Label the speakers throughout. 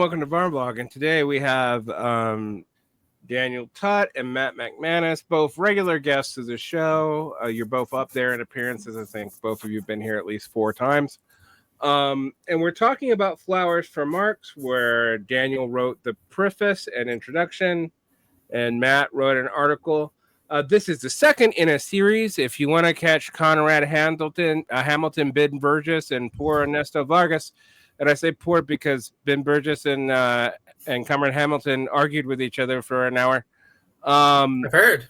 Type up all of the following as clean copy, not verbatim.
Speaker 1: welcome to Varn Blog. And today we have Daniel Tutt and Matt McManus, both regular guests of the show. You're both up there in appearances. I think both of you have been here at least 4 times. And we're talking about Flowers for Marx, where Daniel wrote the preface and introduction, and Matt wrote an article. This is the second in a series. If you want to catch Conrad Hamilton, Ben Burgess, and poor Ernesto Vargas, and I say poor because Ben Burgess and Conrad Hamilton argued with each other for an hour.
Speaker 2: I've heard.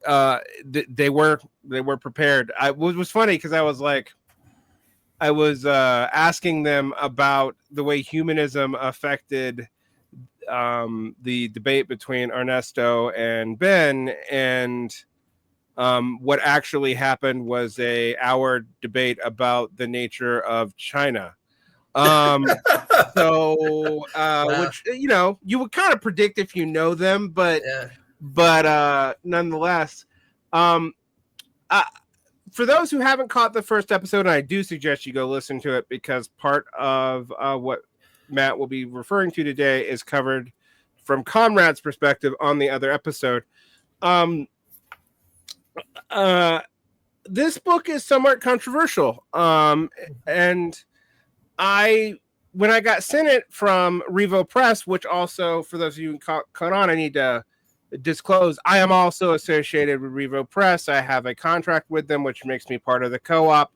Speaker 1: They were prepared. It was funny because I was asking them about the way humanism affected the debate between Ernesto and Ben, and what actually happened was a hour debate about the nature of China. Wow. Which, you know, you would kind of predict if you know them, but nonetheless, for those who haven't caught the first episode, and I do suggest you go listen to it, because part of what Matt will be referring to today is covered from Conrad's perspective on the other episode. This book is somewhat controversial. And when I got sent it from Revol Press, which also, for those of you who caught on, I need to disclose, I am also associated with Revol Press. I have a contract with them, which makes me part of the co-op.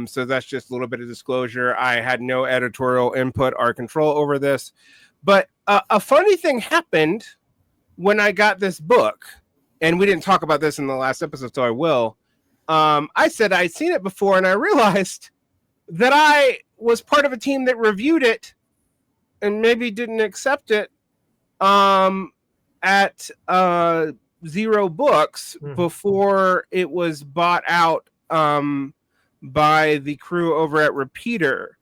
Speaker 1: So that's just a little bit of disclosure. I had no editorial input or control over this. But a funny thing happened when I got this book, and we didn't talk about this in the last episode, so I will. I said I'd seen it before, and I realized that I was part of a team that reviewed it and maybe didn't accept it at Zero Books before it was bought out by the crew over at Repeater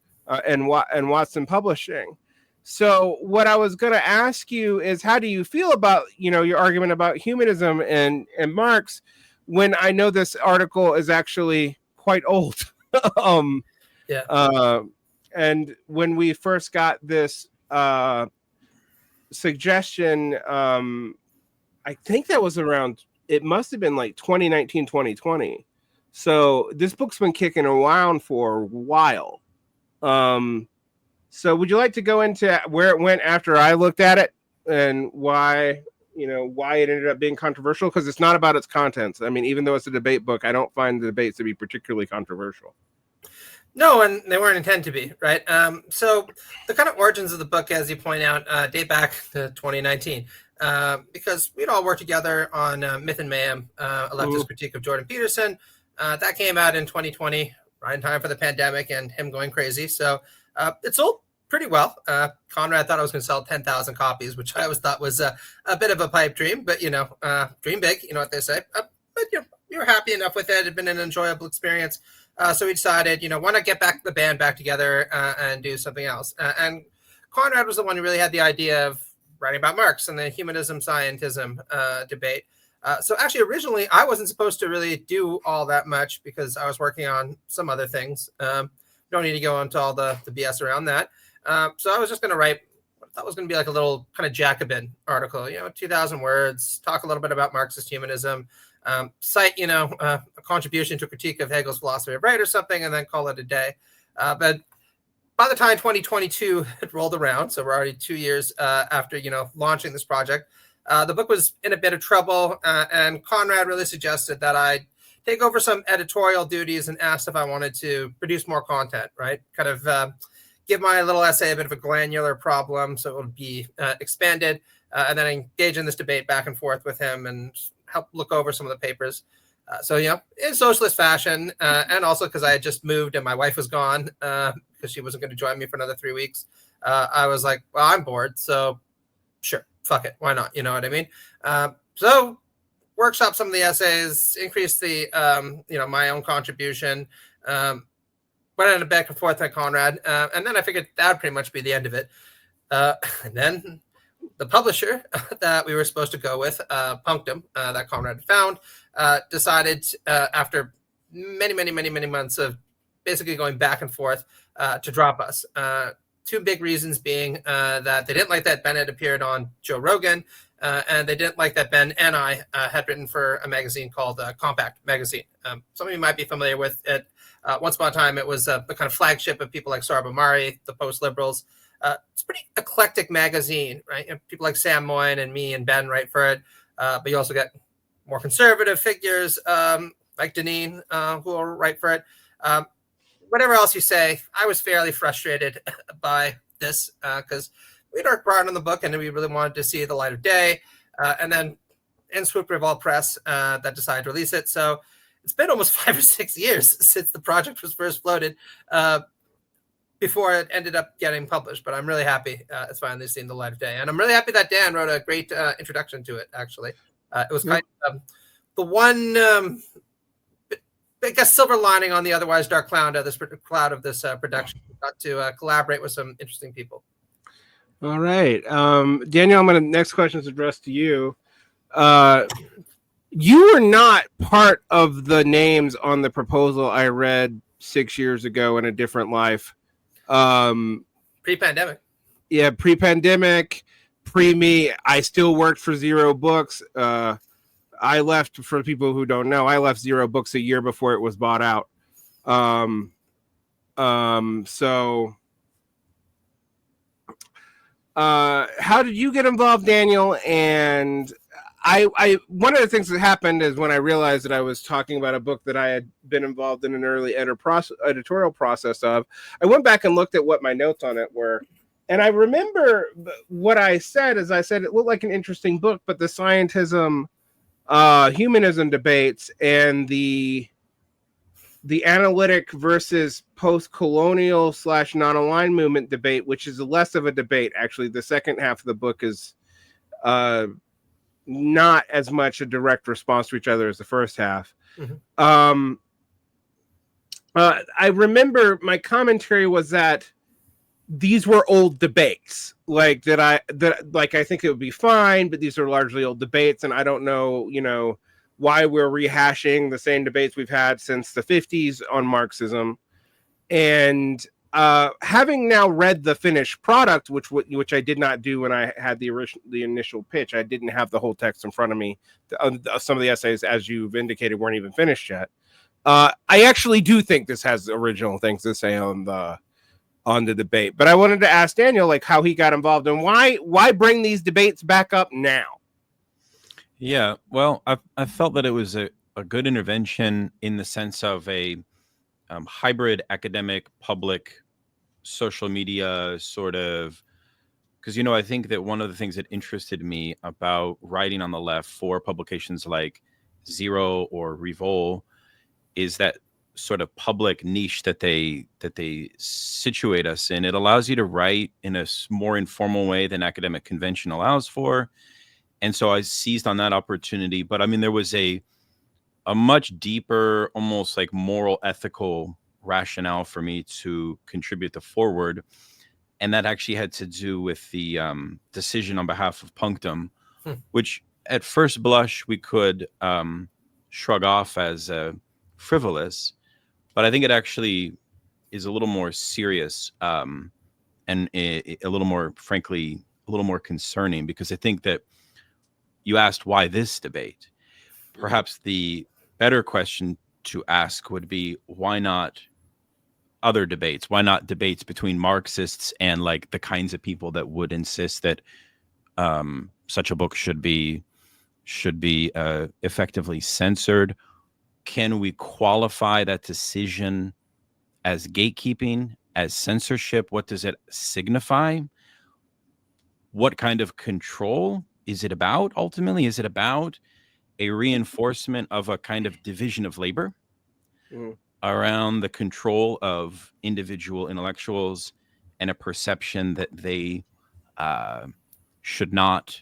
Speaker 1: and Watson Publishing. So what I was going to ask you is, how do you feel about, you know, your argument about humanism and Marx, when I know this article is actually quite old? And when we first got this suggestion, I think that was around, it must have been like 2019, 2020. So this book's been kicking around for a while. So would you like to go into where it went after I looked at it, and why it ended up being controversial? Because it's not about its contents. I mean, even though it's a debate book, I don't find the debates to be particularly controversial.
Speaker 2: No, and they weren't intended to be, right? So the kind of origins of the book, as you point out, date back to 2019, because we'd all worked together on Myth and Mayhem, a leftist critique of Jordan Peterson. That came out in 2020, right in time for the pandemic and him going crazy. So it sold pretty well. Conrad thought I was going to sell 10,000 copies, which I always thought was a bit of a pipe dream, but, you know, dream big, you know what they say. But you were happy enough with it. It had been an enjoyable experience. So we decided, you know, why not get the band back together and do something else? And Conrad was the one who really had the idea of writing about Marx and the humanism, scientism debate. So actually, originally, I wasn't supposed to really do all that much because I was working on some other things. Don't need to go into all the BS around that. So I was just going to write what I thought was going to be like a little kind of Jacobin article, you know, 2,000 words, talk a little bit about Marxist humanism, cite, you know, a contribution to a critique of Hegel's philosophy of right or something, and then call it a day. But by the time 2022 had rolled around, so we're already 2 years after, you know, launching this project, the book was in a bit of trouble, and Conrad really suggested that I take over some editorial duties and asked if I wanted to produce more content, right? Kind of give my little essay a bit of a granular problem so it would be expanded, and then engage in this debate back and forth with him and help look over some of the papers. So, you know, in socialist fashion, and also because I had just moved and my wife was gone because she wasn't going to join me for another 3 weeks, I was like, well, I'm bored, so sure, fuck it, why not? You know what I mean? So workshop some of the essays, increase the, you know, my own contribution, went on a back and forth with Conrad, and then I figured that would pretty much be the end of it. And then the publisher that we were supposed to go with, Punctum, that Conrad had found, decided after many months of basically going back and forth to drop us. Two big reasons being that they didn't like that Ben had appeared on Joe Rogan, and they didn't like that Ben and I had written for a magazine called Compact Magazine. Some of you might be familiar with it. Once upon a time, it was the kind of flagship of people like Sarab Mari, the post-liberals. It's a pretty eclectic magazine, right? You know, people like Sam Moyn and me and Ben write for it, but you also get more conservative figures like Deneen who will write for it. Whatever else you say, I was fairly frustrated by this because we'd worked hard on the book and we really wanted to see the light of day. And then in swooped Revol Press that decided to release it. So it's been almost 5 or 6 years since the project was first floated before it ended up getting published. But I'm really happy it's finally seen the light of day. And I'm really happy that Dan wrote a great introduction to it, actually. It was kind of the one, I guess, silver lining on the otherwise dark cloud of this production. Got to collaborate with some interesting people.
Speaker 1: All right. Daniel, next question is addressed to you. You were not part of the names on the proposal I read 6 years ago in a different life.
Speaker 2: Pre-pandemic.
Speaker 1: Yeah, pre-pandemic, pre-me. I still worked for Zero Books. I left, for people who don't know, I left Zero Books a year before it was bought out. So how did you get involved, Daniel? And I one of the things that happened is when I realized that I was talking about a book that I had been involved in an early editorial process of, I went back and looked at what my notes on it were. And I remember what I said is I said it looked like an interesting book, but the scientism, humanism debates and the analytic versus post-colonial / non-aligned movement debate, which is less of a debate. Actually, the second half of the book is not as much a direct response to each other as the first half. Mm-hmm. I remember my commentary was that these were old debates, like I think it would be fine, but these are largely old debates, and I don't know, why we're rehashing the same debates we've had since the 50s on Marxism. And having now read the finished product, which I did not do when I had the initial pitch, I didn't have the whole text in front of me. Some of the essays, as you've indicated, weren't even finished yet. I actually do think this has original things to say on the debate. But I wanted to ask Daniel, like, how he got involved and why bring these debates back up now?
Speaker 3: Yeah, well, I felt that it was a good intervention in the sense of a hybrid academic, public, social media sort of, because, I think that one of the things that interested me about writing on the left for publications like Zero or Revol is that sort of public niche that they situate us in. It allows you to write in a more informal way than academic convention allows for. And so I seized on that opportunity. But I mean, there was a much deeper, almost like moral, ethical rationale for me to contribute the forward. And that actually had to do with the decision on behalf of Punctum, which at first blush we could shrug off as frivolous. But I think it actually is a little more serious and a little more, frankly, a little more concerning, because I think that you asked why this debate. Perhaps the better question to ask would be, why not other debates? Why not debates between Marxists and like the kinds of people that would insist that such a book should be effectively censored? Can we qualify that decision as gatekeeping, as censorship? What does it signify? What kind of control is it about? Ultimately, is it about a reinforcement of a kind of division of labor around the control of individual intellectuals and a perception that they should not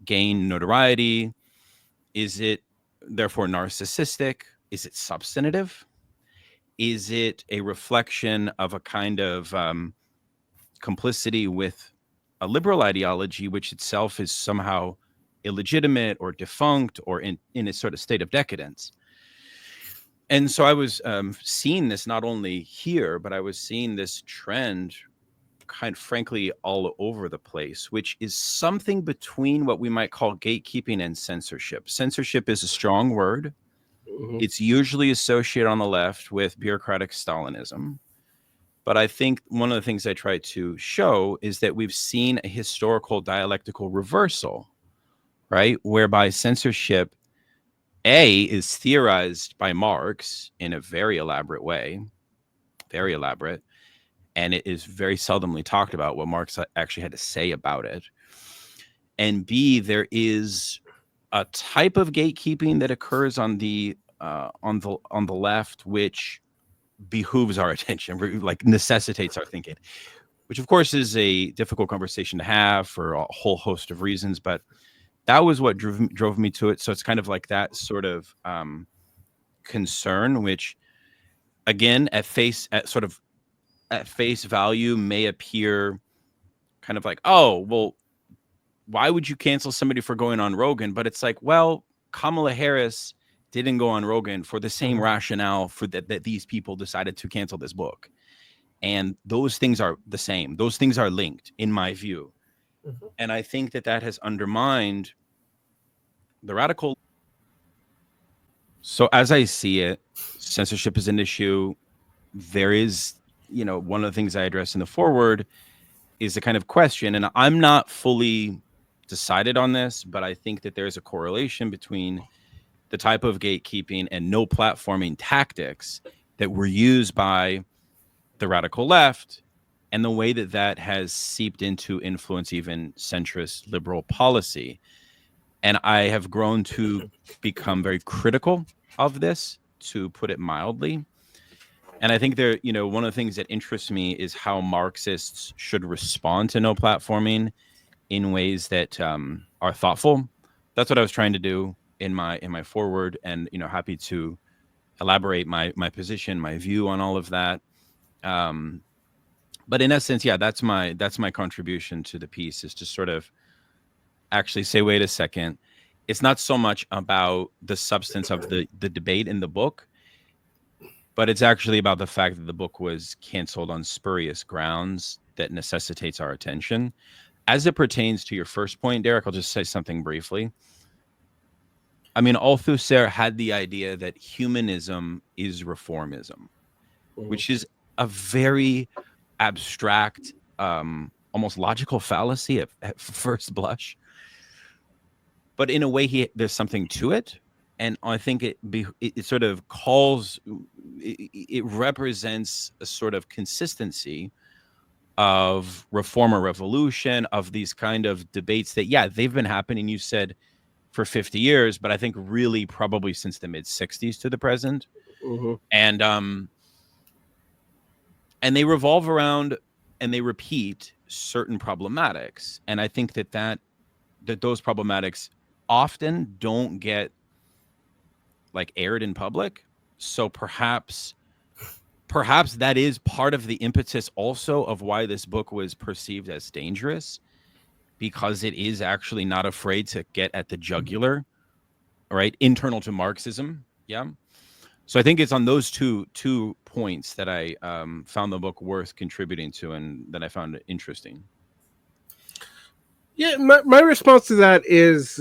Speaker 3: gain notoriety? Is it therefore narcissistic? Is it substantive? Is it a reflection of a kind of complicity with a liberal ideology, which itself is somehow illegitimate or defunct or in a sort of state of decadence? And so I was seeing this not only here, but I was seeing this trend frankly all over the place, which is something between what we might call gatekeeping and censorship. Censorship is a strong word.
Speaker 1: Mhm.
Speaker 3: It's usually associated on the left with bureaucratic Stalinism. But I think one of the things I try to show is that we've seen a historical dialectical reversal, right? Whereby censorship, A, is theorized by Marx in a very elaborate way, very elaborate, and it is very seldomly talked about what Marx actually had to say about it. And B, there is a type of gatekeeping that occurs on the left, which behooves our attention, like necessitates our thinking, which of course is a difficult conversation to have for a whole host of reasons. But that was what drove me to it. So it's kind of like that sort of concern, which again, at face value may appear kind of like, oh, well, why would you cancel somebody for going on Rogan? But it's like, well, Kamala Harris didn't go on Rogan for the same rationale for that these people decided to cancel this book. And those things are the same. Those things are linked, in my view.
Speaker 2: Mm-hmm.
Speaker 3: And I think that has undermined the radical. So as I see it, censorship is an issue. There is, one of the things I address in the foreword is a kind of question, and I'm not fully decided on this, but I think that there's a correlation between the type of gatekeeping and no platforming tactics that were used by the radical left and the way that has seeped into influence even centrist liberal policy. And I have grown to become very critical of this, to put it mildly. And I think one of the things that interests me is how Marxists should respond to no platforming in ways that are thoughtful. That's what I was trying to do in my foreword, and happy to elaborate my position, my view on all of that. But in essence, yeah, that's my contribution to the piece, is to sort of actually say, wait a second, it's not so much about the substance of the debate in the book, but it's actually about the fact that the book was canceled on spurious grounds that necessitates our attention. As it pertains to your first point, Derick, I'll just say something briefly. I mean, Althusser had the idea that humanism is reformism, which is a very abstract, almost logical fallacy at first blush. But in a way, there's something to it. And I think it sort of calls, it represents a sort of consistency of reform or revolution, of these kind of debates that, yeah, they've been happening, you said, for 50 years, but I think really probably since the mid 60s to the present. And they revolve around and they repeat certain problematics. And I think that those problematics often don't get like aired in public. So perhaps that is part of the impetus also of why this book was perceived as dangerous, because it is actually not afraid to get at the jugular, right? Internal to Marxism. Yeah. So I think it's on those two points that I found the book worth contributing to, and that I found it interesting.
Speaker 1: Yeah, my response to that is,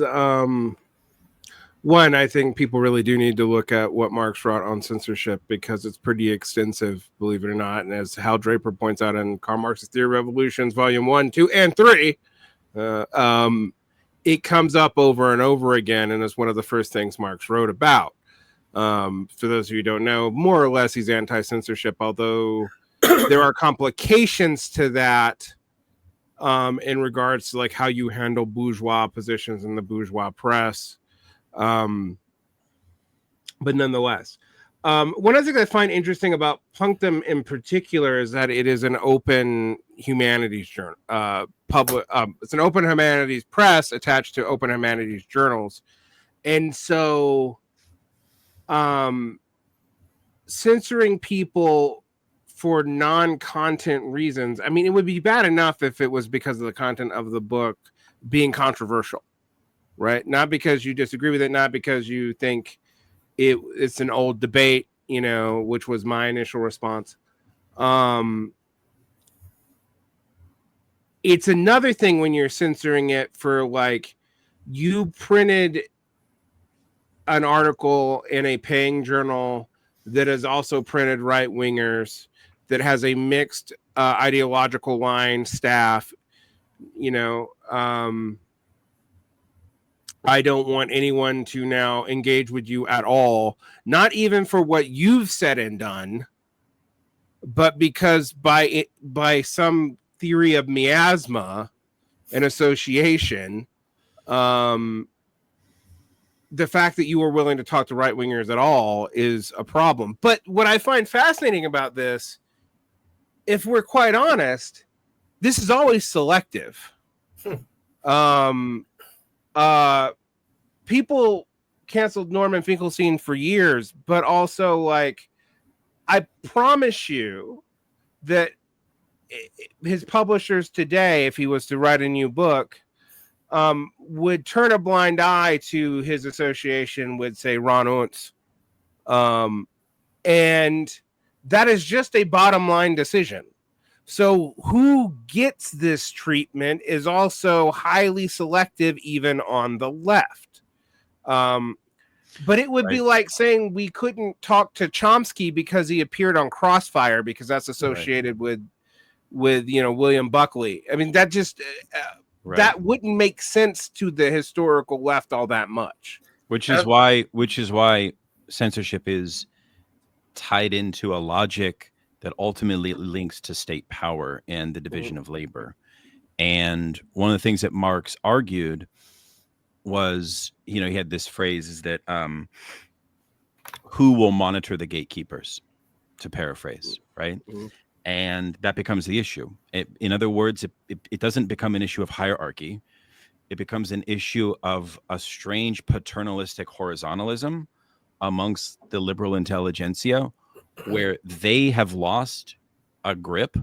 Speaker 1: one, I think people really do need to look at what Marx wrote on censorship, because it's pretty extensive, believe it or not. And as Hal Draper points out in Karl Marx's Theory of Revolutions, Volume 1, 2, and 3, it comes up over and over again, and it's one of the first things Marx wrote about. For those of you who don't know, more or less he's anti-censorship, although there are complications to that in regards to like how you handle bourgeois positions in the bourgeois press. But nonetheless, one of the things I find interesting about Punctum in particular is that it is an open humanities journal, it's an open humanities press attached to open humanities journals. And so censoring people for non-content reasons, I mean, it would be bad enough if it was because of the content of the book being controversial, right? Not because you disagree with it, not because you think it's an old debate, which was my initial response. it's another thing when you're censoring it for, like, you printed an article in a paying journal that is also printed right wingers, that has a mixed ideological line staff. I don't want anyone to now engage with you at all, not even for what you've said and done, but because by some theory of miasma and association, the fact that you were willing to talk to right wingers at all is a problem. But what I find fascinating about this, if we're quite honest, this is always selective. People canceled Norman Finkelstein for years, but also, like, I promise you that his publishers today, if he was to write a new book, would turn a blind eye to his association with, say, Ron Unz. And that is just a bottom line decision. So who gets this treatment is also highly selective, even on the left. But it would be like saying we couldn't talk to Chomsky because he appeared on Crossfire, because that's associated with William Buckley. I mean, that just that wouldn't make sense to the historical left all that much.
Speaker 3: Which is why censorship is tied into a logic that ultimately links to state power and the division of labor. And one of the things that Marx argued was, he had this phrase, is that who will monitor the gatekeepers, to paraphrase, right? And that becomes the issue. In other words, it doesn't become an issue of hierarchy. It becomes an issue of a strange paternalistic horizontalism amongst the liberal intelligentsia, where they have lost a grip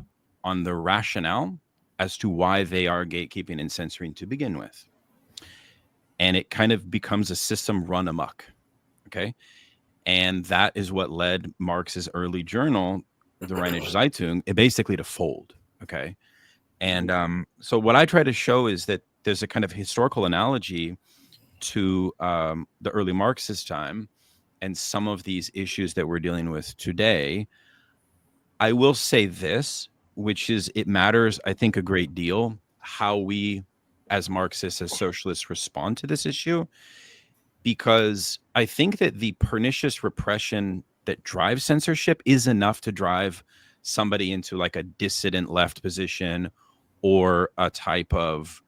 Speaker 3: on the rationale as to why they are gatekeeping and censoring to begin with. And it kind of becomes a system run amok. Okay. And that is what led Marx's early journal, the Rheinische Zeitung, basically to fold. Okay. And so what I try to show is that there's a kind of historical analogy to the early Marxist time and some of these issues that we're dealing with today. I will say this, which is, it matters, I think, a great deal how we, as Marxists, as socialists, respond to this issue, because I think that the pernicious repression that drives censorship is enough to drive somebody into, like, a dissident left position, or a type of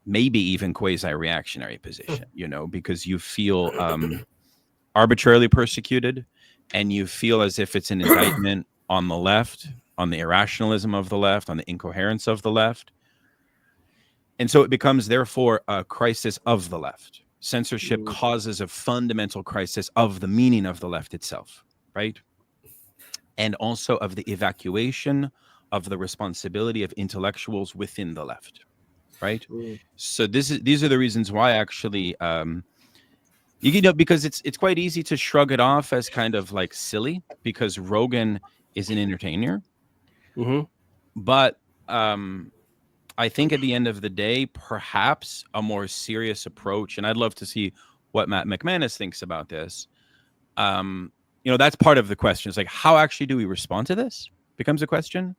Speaker 3: maybe even quasi-reactionary position, because you feel arbitrarily persecuted, and you feel as if it's an indictment on the left, on the irrationalism of the left, on the incoherence of the left. And so it becomes, therefore, a crisis of the left. Censorship causes a fundamental crisis of the meaning of the left itself, right? And also of the evacuation of the responsibility of intellectuals within the left, right? So these are the reasons why, actually, because it's quite easy to shrug it off as kind of like silly, because Rogan is an entertainer. But I think at the end of the day, perhaps a more serious approach, and I'd love to see what Matt McManus thinks about this. That's part of the question. It's like, how actually do we respond to this? Becomes a question.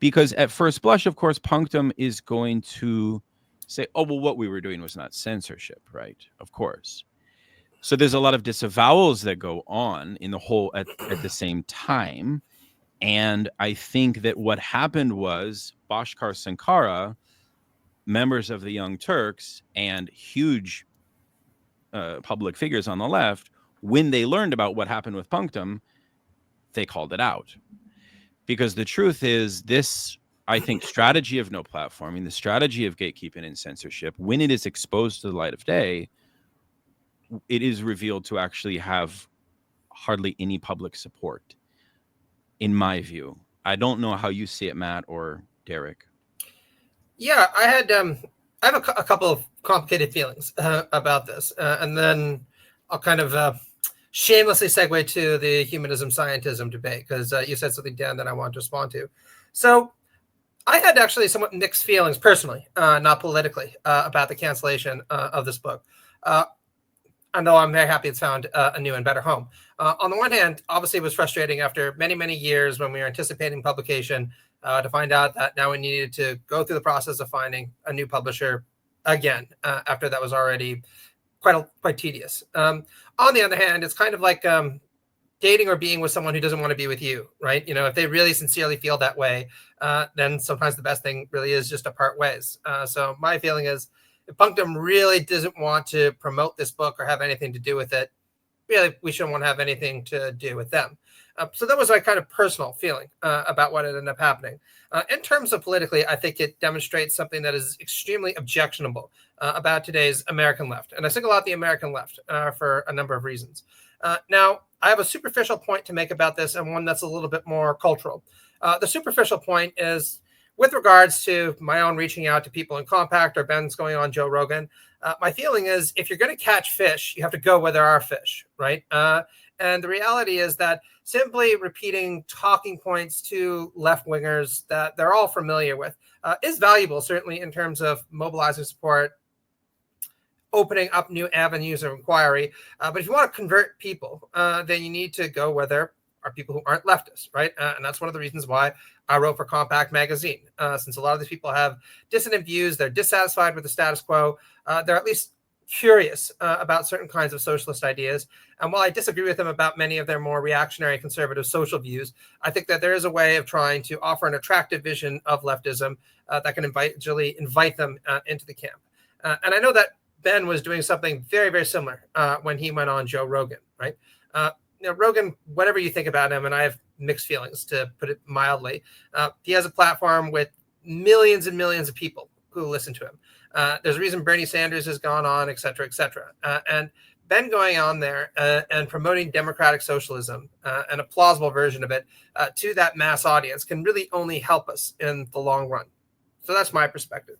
Speaker 3: Because at first blush, of course, Punctum is going to say, oh, well, what we were doing was not censorship, right? Of course. So there's a lot of disavowals that go on in the whole at the same time. And I think that what happened was Bashkar Sankara, members of the Young Turks, and huge public figures on the left, when they learned about what happened with Punctum, they called it out. Because the truth is, this, I think, strategy of no platforming, the strategy of gatekeeping and censorship, when it is exposed to the light of day, it is revealed to actually have hardly any public support, in my view. I don't know how you see it, Matt or Derick.
Speaker 2: Yeah, I have a couple of complicated feelings about this, and then I'll kind of shamelessly segue to the humanism scientism debate, because you said something, Dan, that I want to respond to. So I had actually somewhat mixed feelings personally, not politically, about the cancellation of this book. And though I'm very happy it's found a new and better home. On the one hand, obviously it was frustrating after many, many years when we were anticipating publication to find out that now we needed to go through the process of finding a new publisher again, after that was already quite tedious. On the other hand, it's kind of like dating or being with someone who doesn't want to be with you, right? If they really sincerely feel that way, then sometimes the best thing really is just to part ways. So my feeling is, if Punctum really doesn't want to promote this book or have anything to do with it, really, we shouldn't want to have anything to do with them. So that was my kind of personal feeling about what ended up happening. In terms of politically, I think it demonstrates something that is extremely objectionable about today's American left. And I single out the American left for a number of reasons. Now, I have a superficial point to make about this and one that's a little bit more cultural. The superficial point is, with regards to my own reaching out to people in Compact or Ben's going on Joe Rogan, my feeling is, if you're going to catch fish, you have to go where there are fish, right? And the reality is that simply repeating talking points to left-wingers that they're all familiar with is valuable, certainly in terms of mobilizing support, opening up new avenues of inquiry. But if you want to convert people, then you need to go where there are people who aren't leftists, right? And that's one of the reasons why I wrote for Compact magazine, since a lot of these people have dissonant views, they're dissatisfied with the status quo, they're at least curious about certain kinds of socialist ideas. And while I disagree with them about many of their more reactionary conservative social views, I think that there is a way of trying to offer an attractive vision of leftism that can invite them into the camp. And I know that Ben was doing something very, very similar when he went on Joe Rogan, right? Rogan, whatever you think about him, and I have mixed feelings, to put it mildly, he has a platform with millions and millions of people who listen to him. There's a reason Bernie Sanders has gone on, et cetera, et cetera. And Ben going on there and promoting democratic socialism and a plausible version of it to that mass audience can really only help us in the long run. So that's my perspective.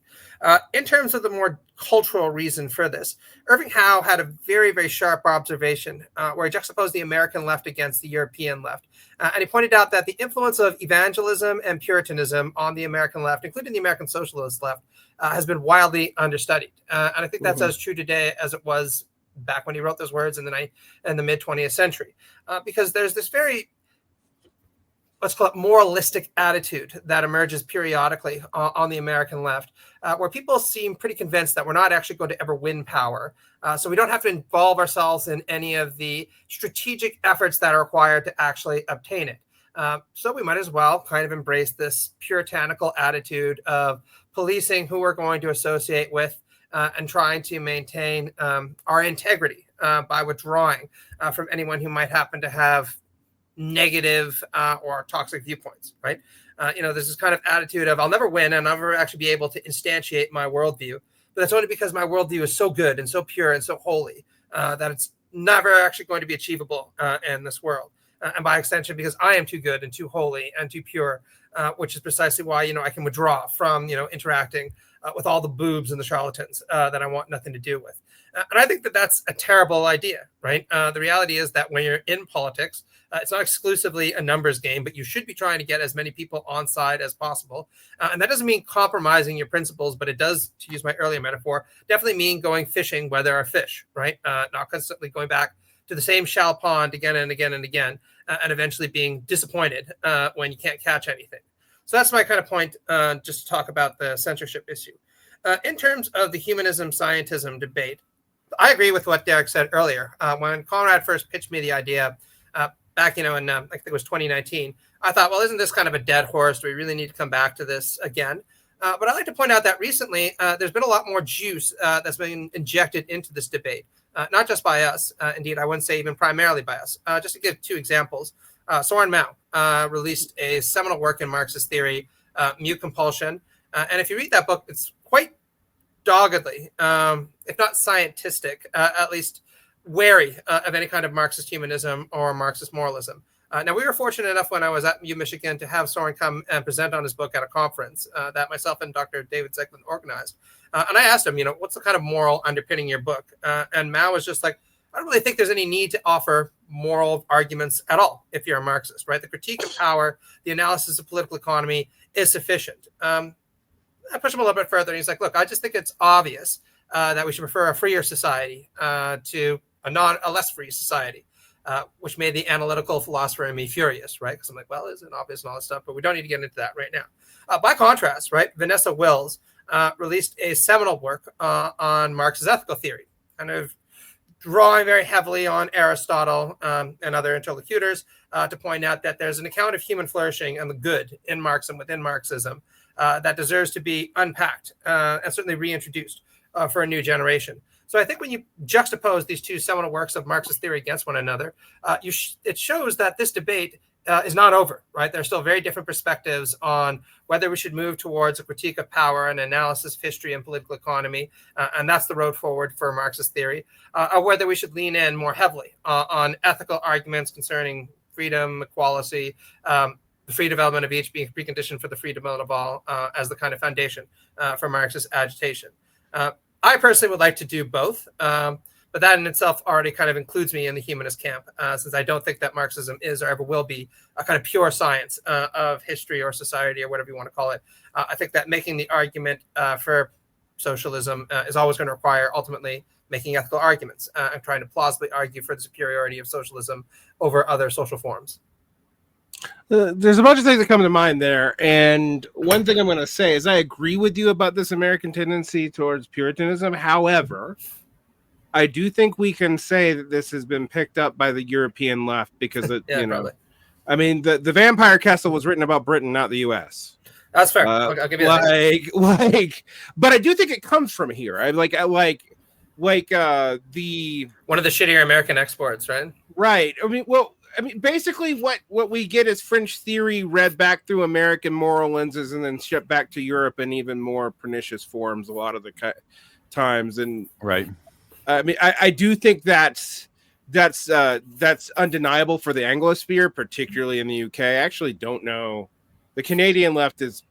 Speaker 2: In terms of the more cultural reason for this, Irving Howe had a very, very sharp observation where he juxtaposed the American left against the European left. And he pointed out that the influence of evangelism and Puritanism on the American left, including the American socialist left, has been wildly understudied. And I think that's as true today as it was back when he wrote those words in the mid 20th century. Because there's this very, let's call it, moralistic attitude that emerges periodically on the American left, where people seem pretty convinced that we're not actually going to ever win power. So we don't have to involve ourselves in any of the strategic efforts that are required to actually obtain it. So we might as well kind of embrace this puritanical attitude of policing who we're going to associate with and trying to maintain our integrity by withdrawing from anyone who might happen to have negative or toxic viewpoints, right? There's this kind of attitude of, I'll never win and I'll never actually be able to instantiate my worldview. But that's only because my worldview is so good and so pure and so holy that it's never actually going to be achievable in this world. And by extension, because I am too good and too holy and too pure, which is precisely why, I can withdraw from, interacting with all the boobs and the charlatans that I want nothing to do with. And I think that that's a terrible idea, right? The reality is that when you're in politics, it's not exclusively a numbers game, but you should be trying to get as many people on side as possible. And that doesn't mean compromising your principles, but it does, to use my earlier metaphor, definitely mean going fishing where there are fish, right? Not constantly going back to the same shallow pond again and again and again, and eventually being disappointed when you can't catch anything. So that's my kind of point, just to talk about the censorship issue. In terms of the humanism, scientism debate, I agree with what Derick said earlier. When Conrad first pitched me the idea back, in I think it was 2019, I thought, well, isn't this kind of a dead horse? Do we really need to come back to this again? But I'd like to point out that recently there's been a lot more juice that's been injected into this debate, not just by us. Indeed, I wouldn't say even primarily by us. Just to give two examples, Soren Mao released a seminal work in Marxist theory, Mute Compulsion. And if you read that book, it's quite doggedly, if not scientistic, at least wary of any kind of Marxist humanism or Marxist moralism. Now, we were fortunate enough when I was at U Michigan to have Soren come and present on his book at a conference that myself and Dr. David Zeklin organized. And I asked him, what's the kind of moral underpinning your book? And Mao was just like, I don't really think there's any need to offer moral arguments at all if you're a Marxist, right? The critique of power, the analysis of political economy is sufficient. I push him a little bit further. And he's like, look, I just think it's obvious that we should prefer a freer society to a less free society, which made the analytical philosopher in me furious, right? Because I'm like, well, isn't it obvious and all this stuff, but we don't need to get into that right now. By contrast, right, Vanessa Wills released a seminal work on Marx's ethical theory, kind of drawing very heavily on Aristotle and other interlocutors to point out that there's an account of human flourishing and the good in Marx and within Marxism that deserves to be unpacked and certainly reintroduced for a new generation. So I think when you juxtapose these two seminal works of Marxist theory against one another, it shows that this debate is not over, right? There are still very different perspectives on whether we should move towards a critique of power and analysis of history and political economy, and that's the road forward for Marxist theory, or whether we should lean in more heavily on ethical arguments concerning freedom, equality, the free development of each being preconditioned for the free development of all as the kind of foundation for Marxist agitation. I personally would like to do both, but that in itself already kind of includes me in the humanist camp, since I don't think that Marxism is or ever will be a kind of pure science of history or society or whatever you want to call it. I think that making the argument for socialism is always going to require ultimately making ethical arguments and trying to plausibly argue for the superiority of socialism over other social forms.
Speaker 1: There's a bunch of things that come to mind there, and one thing I'm going to say is I agree with you about this American tendency towards Puritanism. However, I do think we can say that this has been picked up by the European left because it,
Speaker 2: probably.
Speaker 1: I mean, the Vampire Castle was written about Britain, not the U.S.
Speaker 2: That's fair. I'll give you that.
Speaker 1: But I do think it comes from here. I like the
Speaker 2: one of the shittier American exports, right?
Speaker 1: Right. I mean, basically, what we get is French theory read back through American moral lenses and then shipped back to Europe in even more pernicious forms a lot of the times. And
Speaker 3: right.
Speaker 1: I mean, I do think that's undeniable for the Anglosphere, particularly in the UK. I actually don't know. The Canadian left is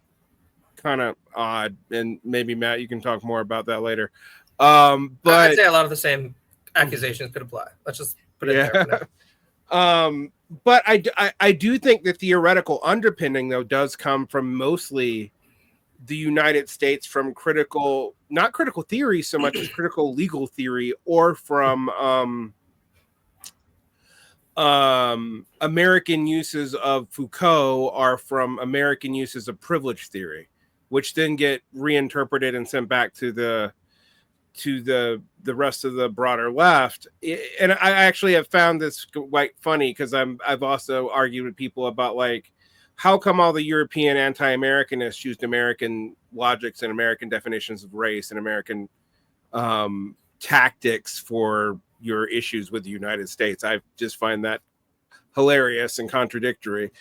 Speaker 1: kind of odd, and maybe Matt, you can talk more about that later. But
Speaker 2: I'd say a lot of the same accusations could apply. Let's just put it there for now.
Speaker 1: But I do think the theoretical underpinning, though, does come from mostly the United States, from not critical theory so much as critical legal theory, or from American uses of Foucault, are from American uses of privilege theory, which then get reinterpreted and sent back to the rest of the broader left. And I actually have found this quite funny because I've also argued with people about, like, how come all the European anti-Americanists used American logics and American definitions of race and American tactics for your issues with the United States? I just find that hilarious and contradictory.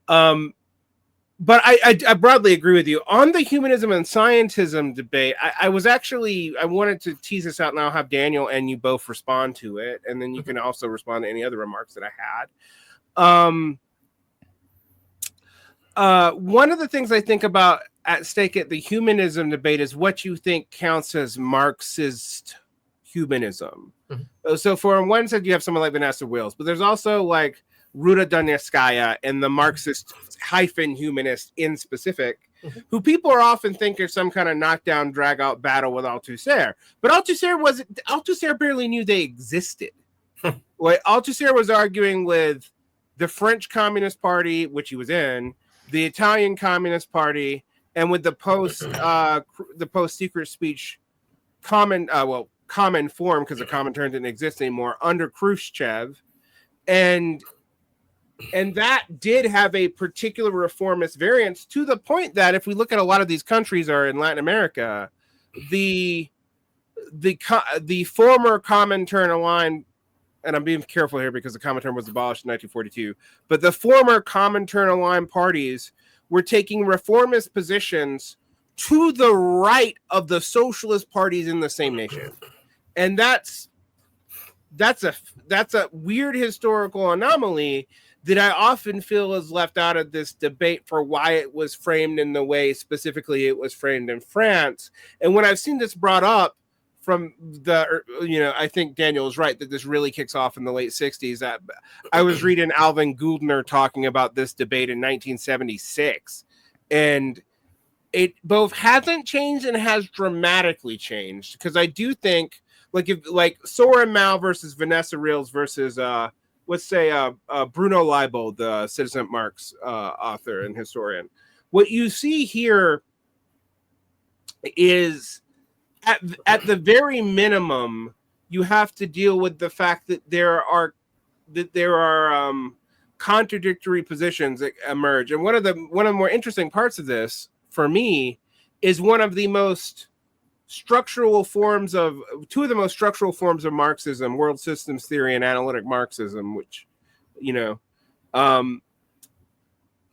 Speaker 1: But I broadly agree with you on the humanism and scientism debate. I wanted to tease this out, and I'll have Daniel and you both respond to it, and then you can also respond to any other remarks that I had. One of the things I think about at stake at the humanism debate is what you think counts as Marxist humanism. Mm-hmm. So for on one side, you have someone like Vanessa Wills, but there's also like Ruta Donetskaya and the Marxist -humanist in specific, mm-hmm. who people are often think are some kind of knockdown, drag out battle with Althusser. But Althusser barely knew they existed. Like, Althusser was arguing with the French Communist Party, which he was in, the Italian Communist Party, and with the post-secret speech common form, because the Comintern didn't exist anymore, under Khrushchev. And that did have a particular reformist variance, to the point that if we look at a lot of these countries or in Latin America, the former Comintern aligned, and I'm being careful here because the Comintern was abolished in 1942, but the former Comintern aligned parties were taking reformist positions to the right of the socialist parties in the same nation. And that's a weird historical anomaly that I often feel is left out of this debate for why it was framed in the way specifically it was framed in France. And when I've seen this brought up from I think Daniel is right that this really kicks off in the late 60s. I was reading Alvin Gouldner talking about this debate in 1976. And it both hasn't changed and has dramatically changed, because I do think like Soren Mao versus Vanessa Rills versus let's say Bruno Leibold, the Citizen Marx author and historian. What you see here is at the very minimum, you have to deal with the fact that there are contradictory positions that emerge. And one of the more interesting parts of this for me is two of the most structural forms of Marxism, world systems theory and analytic Marxism, which,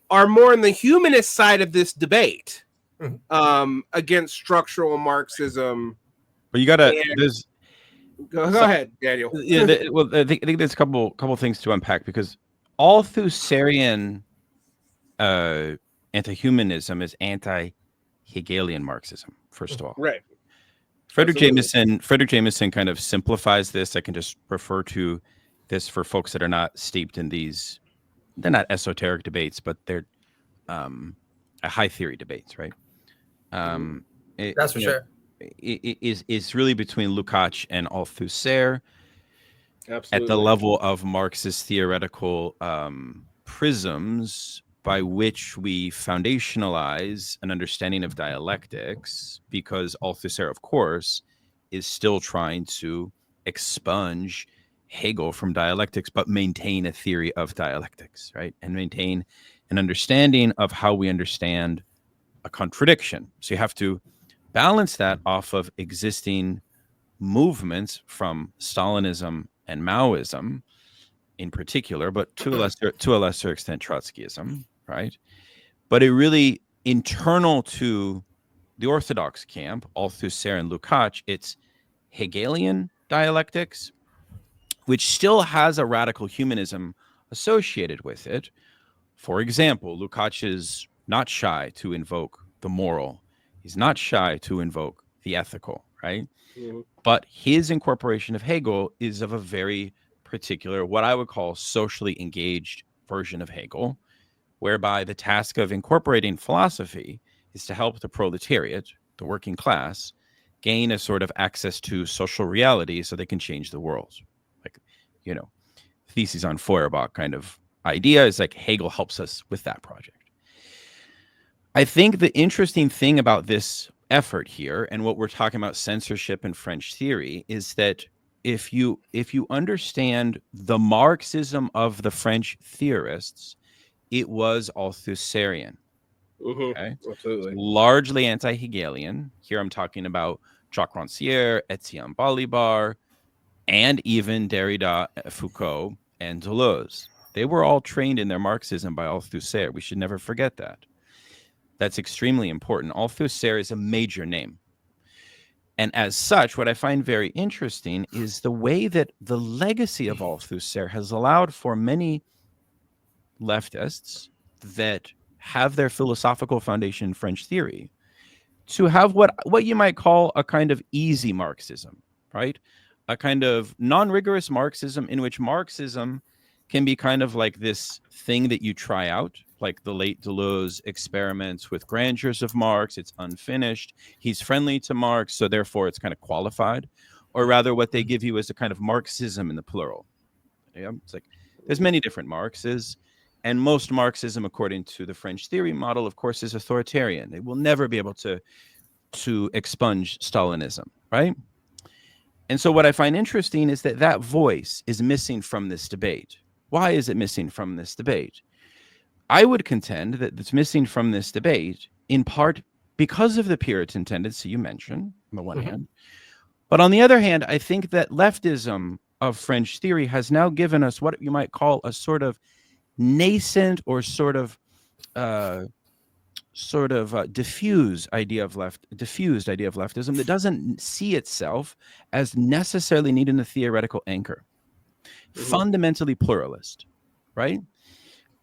Speaker 1: are more on the humanist side of this debate, against structural Marxism.
Speaker 3: But you gotta,
Speaker 1: go ahead, Daniel.
Speaker 3: Yeah, I think there's a couple things to unpack, because Althusserian anti-humanism is anti-Hegelian Marxism, first of all.
Speaker 1: Right.
Speaker 3: Frederick Jameson kind of simplifies this. I can just refer to this for folks that are not steeped in these. They're not esoteric debates, but they're high theory debates, right?
Speaker 2: That's for sure.
Speaker 3: It is really between Lukács and Althusser.
Speaker 1: Absolutely.
Speaker 3: At the level of Marxist theoretical prisms by which we foundationalize an understanding of dialectics, because Althusser, of course, is still trying to expunge Hegel from dialectics, but maintain a theory of dialectics, right? And maintain an understanding of how we understand a contradiction. So you have to balance that off of existing movements from Stalinism and Maoism in particular, but to a lesser extent Trotskyism, right? But it really, internal to the Orthodox camp, Althusser and Lukács, it's Hegelian dialectics, which still has a radical humanism associated with it. For example, Lukács is not shy to invoke the moral. He's not shy to invoke the ethical, right? Mm-hmm. But his incorporation of Hegel is of a very particular, what I would call socially engaged version of Hegel, whereby the task of incorporating philosophy is to help the proletariat, the working class, gain a sort of access to social reality so they can change the world. Like, theses on Feuerbach kind of idea is like Hegel helps us with that project. I think the interesting thing about this effort here, and what we're talking about censorship and French theory, is that if you understand the Marxism of the French theorists, it was Althusserian. Okay?
Speaker 1: Absolutely.
Speaker 3: Largely anti-Hegelian. Here I'm talking about Jacques Rancière, Etienne Balibar, and even Derrida, Foucault, and Deleuze. They were all trained in their Marxism by Althusser. We should never forget that. That's extremely important. Althusser is a major name. And as such, what I find very interesting is the way that the legacy of Althusser has allowed for many leftists that have their philosophical foundation in French theory to have what you might call a kind of easy Marxism, right? A kind of non-rigorous Marxism in which Marxism can be kind of like this thing that you try out, like the late Deleuze experiments with grandeurs of Marx. It's unfinished. He's friendly to Marx, so therefore it's kind of qualified. Or rather, what they give you is a kind of Marxism in the plural. Yeah? It's like there's many different Marxes, and most Marxism, according to the French theory model, of course, is authoritarian. They will never be able to expunge Stalinism, right? And so what I find interesting is that voice is missing from this debate. Why is it missing from this debate? I would contend that it's missing from this debate in part because of the Puritan tendency you mentioned, on the one hand. But on the other hand, I think that leftism of French theory has now given us what you might call a sort of nascent or diffused idea of leftism that doesn't see itself as necessarily needing a theoretical anchor. Fundamentally pluralist, right?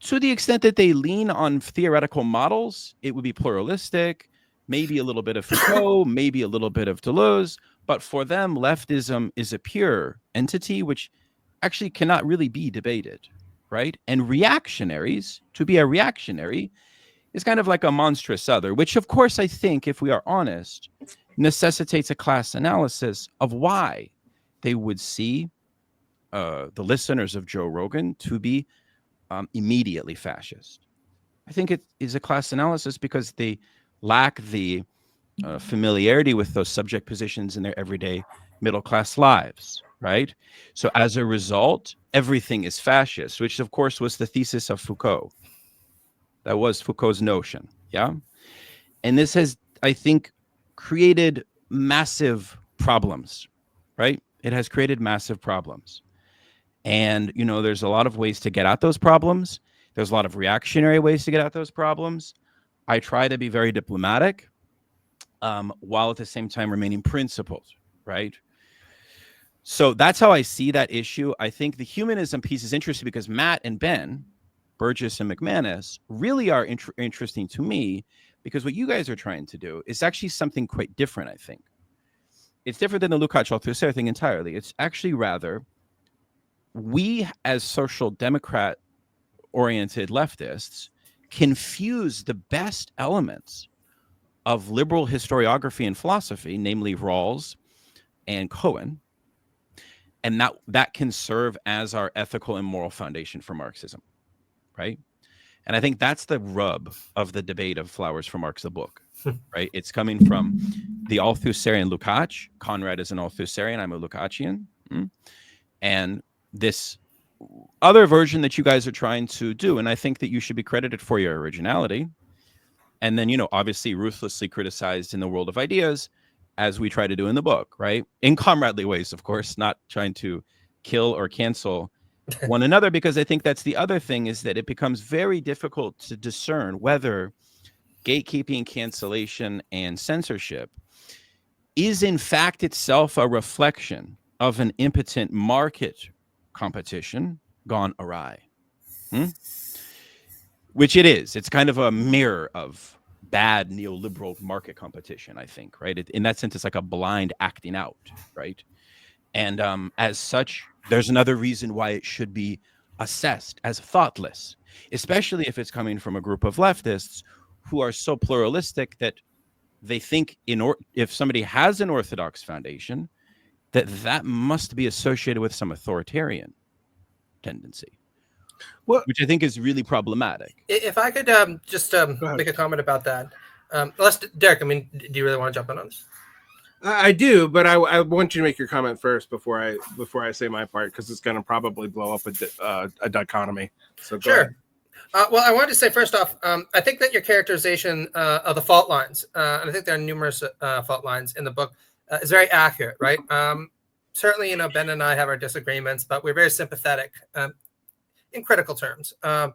Speaker 3: To the extent that they lean on theoretical models, it would be pluralistic, maybe a little bit of Foucault, maybe a little bit of Deleuze, but for them, leftism is a pure entity which actually cannot really be debated, right? And reactionaries, to be a reactionary, is kind of like a monstrous other, which of course I think, if we are honest, necessitates a class analysis of why they would see the listeners of Joe Rogan to be immediately fascist. I think it is a class analysis because they lack the familiarity with those subject positions in their everyday middle-class lives, right? So as a result, everything is fascist, which of course was the thesis of Foucault. That was Foucault's notion, yeah? And this has, I think, created massive problems, right? It has created massive problems. And, you know, there's a lot of ways to get at those problems. There's a lot of reactionary ways to get at those problems. I try to be very diplomatic, while at the same time remaining principled, right? So that's how I see that issue. I think the humanism piece is interesting because Matt and Ben, Burgess and McManus, really are interesting to me, because what you guys are trying to do is actually something quite different, I think. It's different than the Lukács-Althusser thing entirely. It's actually rather, we as social democrat-oriented leftists confuse the best elements of liberal historiography and philosophy, namely Rawls and Cohen, and that can serve as our ethical and moral foundation for Marxism, right? And I think that's the rub of the debate of Flowers for Marx, the book, right? It's coming from the Althusserian Lukács. Conrad is an Althusserian. I'm a Lukácsian. And this other version that you guys are trying to do, and I think that you should be credited for your originality. And then, you know, obviously ruthlessly criticized in the world of ideas, as we try to do in the book, right? In comradely ways, of course, not trying to kill or cancel one another, because I think that's the other thing, is that it becomes very difficult to discern whether gatekeeping, cancellation, and censorship is in fact itself a reflection of an impotent market competition gone awry. Which it is. It's kind of a mirror of bad neoliberal market competition, I think, right? In that sense, it's like a blind acting out, right? And as such, there's another reason why it should be assessed as thoughtless, especially if it's coming from a group of leftists who are so pluralistic that they think if somebody has an orthodox foundation, that must be associated with some authoritarian tendency. Well, which I think is really problematic.
Speaker 2: If I could just make a comment about that. Derick, I mean, do you really want to jump in on this?
Speaker 1: I do, but I want you to make your comment first before I say my part, because it's going to probably blow up a dichotomy. So go ahead.
Speaker 2: Well, I wanted to say first off, I think that your characterization of the fault lines, and I think there are numerous fault lines in the book, is very accurate, right? Certainly, you know, Ben and I have our disagreements, but we're very sympathetic in critical terms to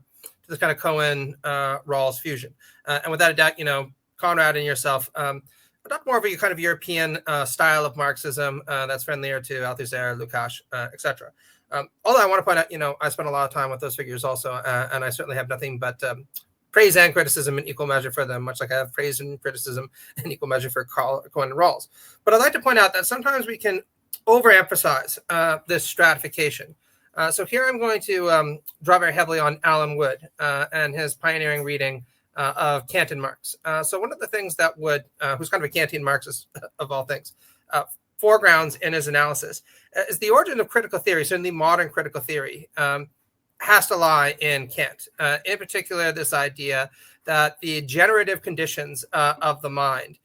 Speaker 2: this kind of Cohen-Rawls fusion. And without a doubt, you know, Conrad and yourself adopt more of a kind of European style of Marxism that's friendlier to Althusser, Lukács, etc. Although I want to point out, you know, I spent a lot of time with those figures also, and I certainly have nothing but praise and criticism in equal measure for them, much like I have praise and criticism in equal measure for Cohen and Rawls. But I'd like to point out that sometimes we can overemphasize this stratification. So here I'm going to draw very heavily on Alan Wood and his pioneering reading of Kant and Marx. So one of the things that Wood, who's kind of a Kantian Marxist of all things, foregrounds in his analysis is the origin of critical theory, certainly modern critical theory, has to lie in Kant. In particular, this idea that the generative conditions of the mind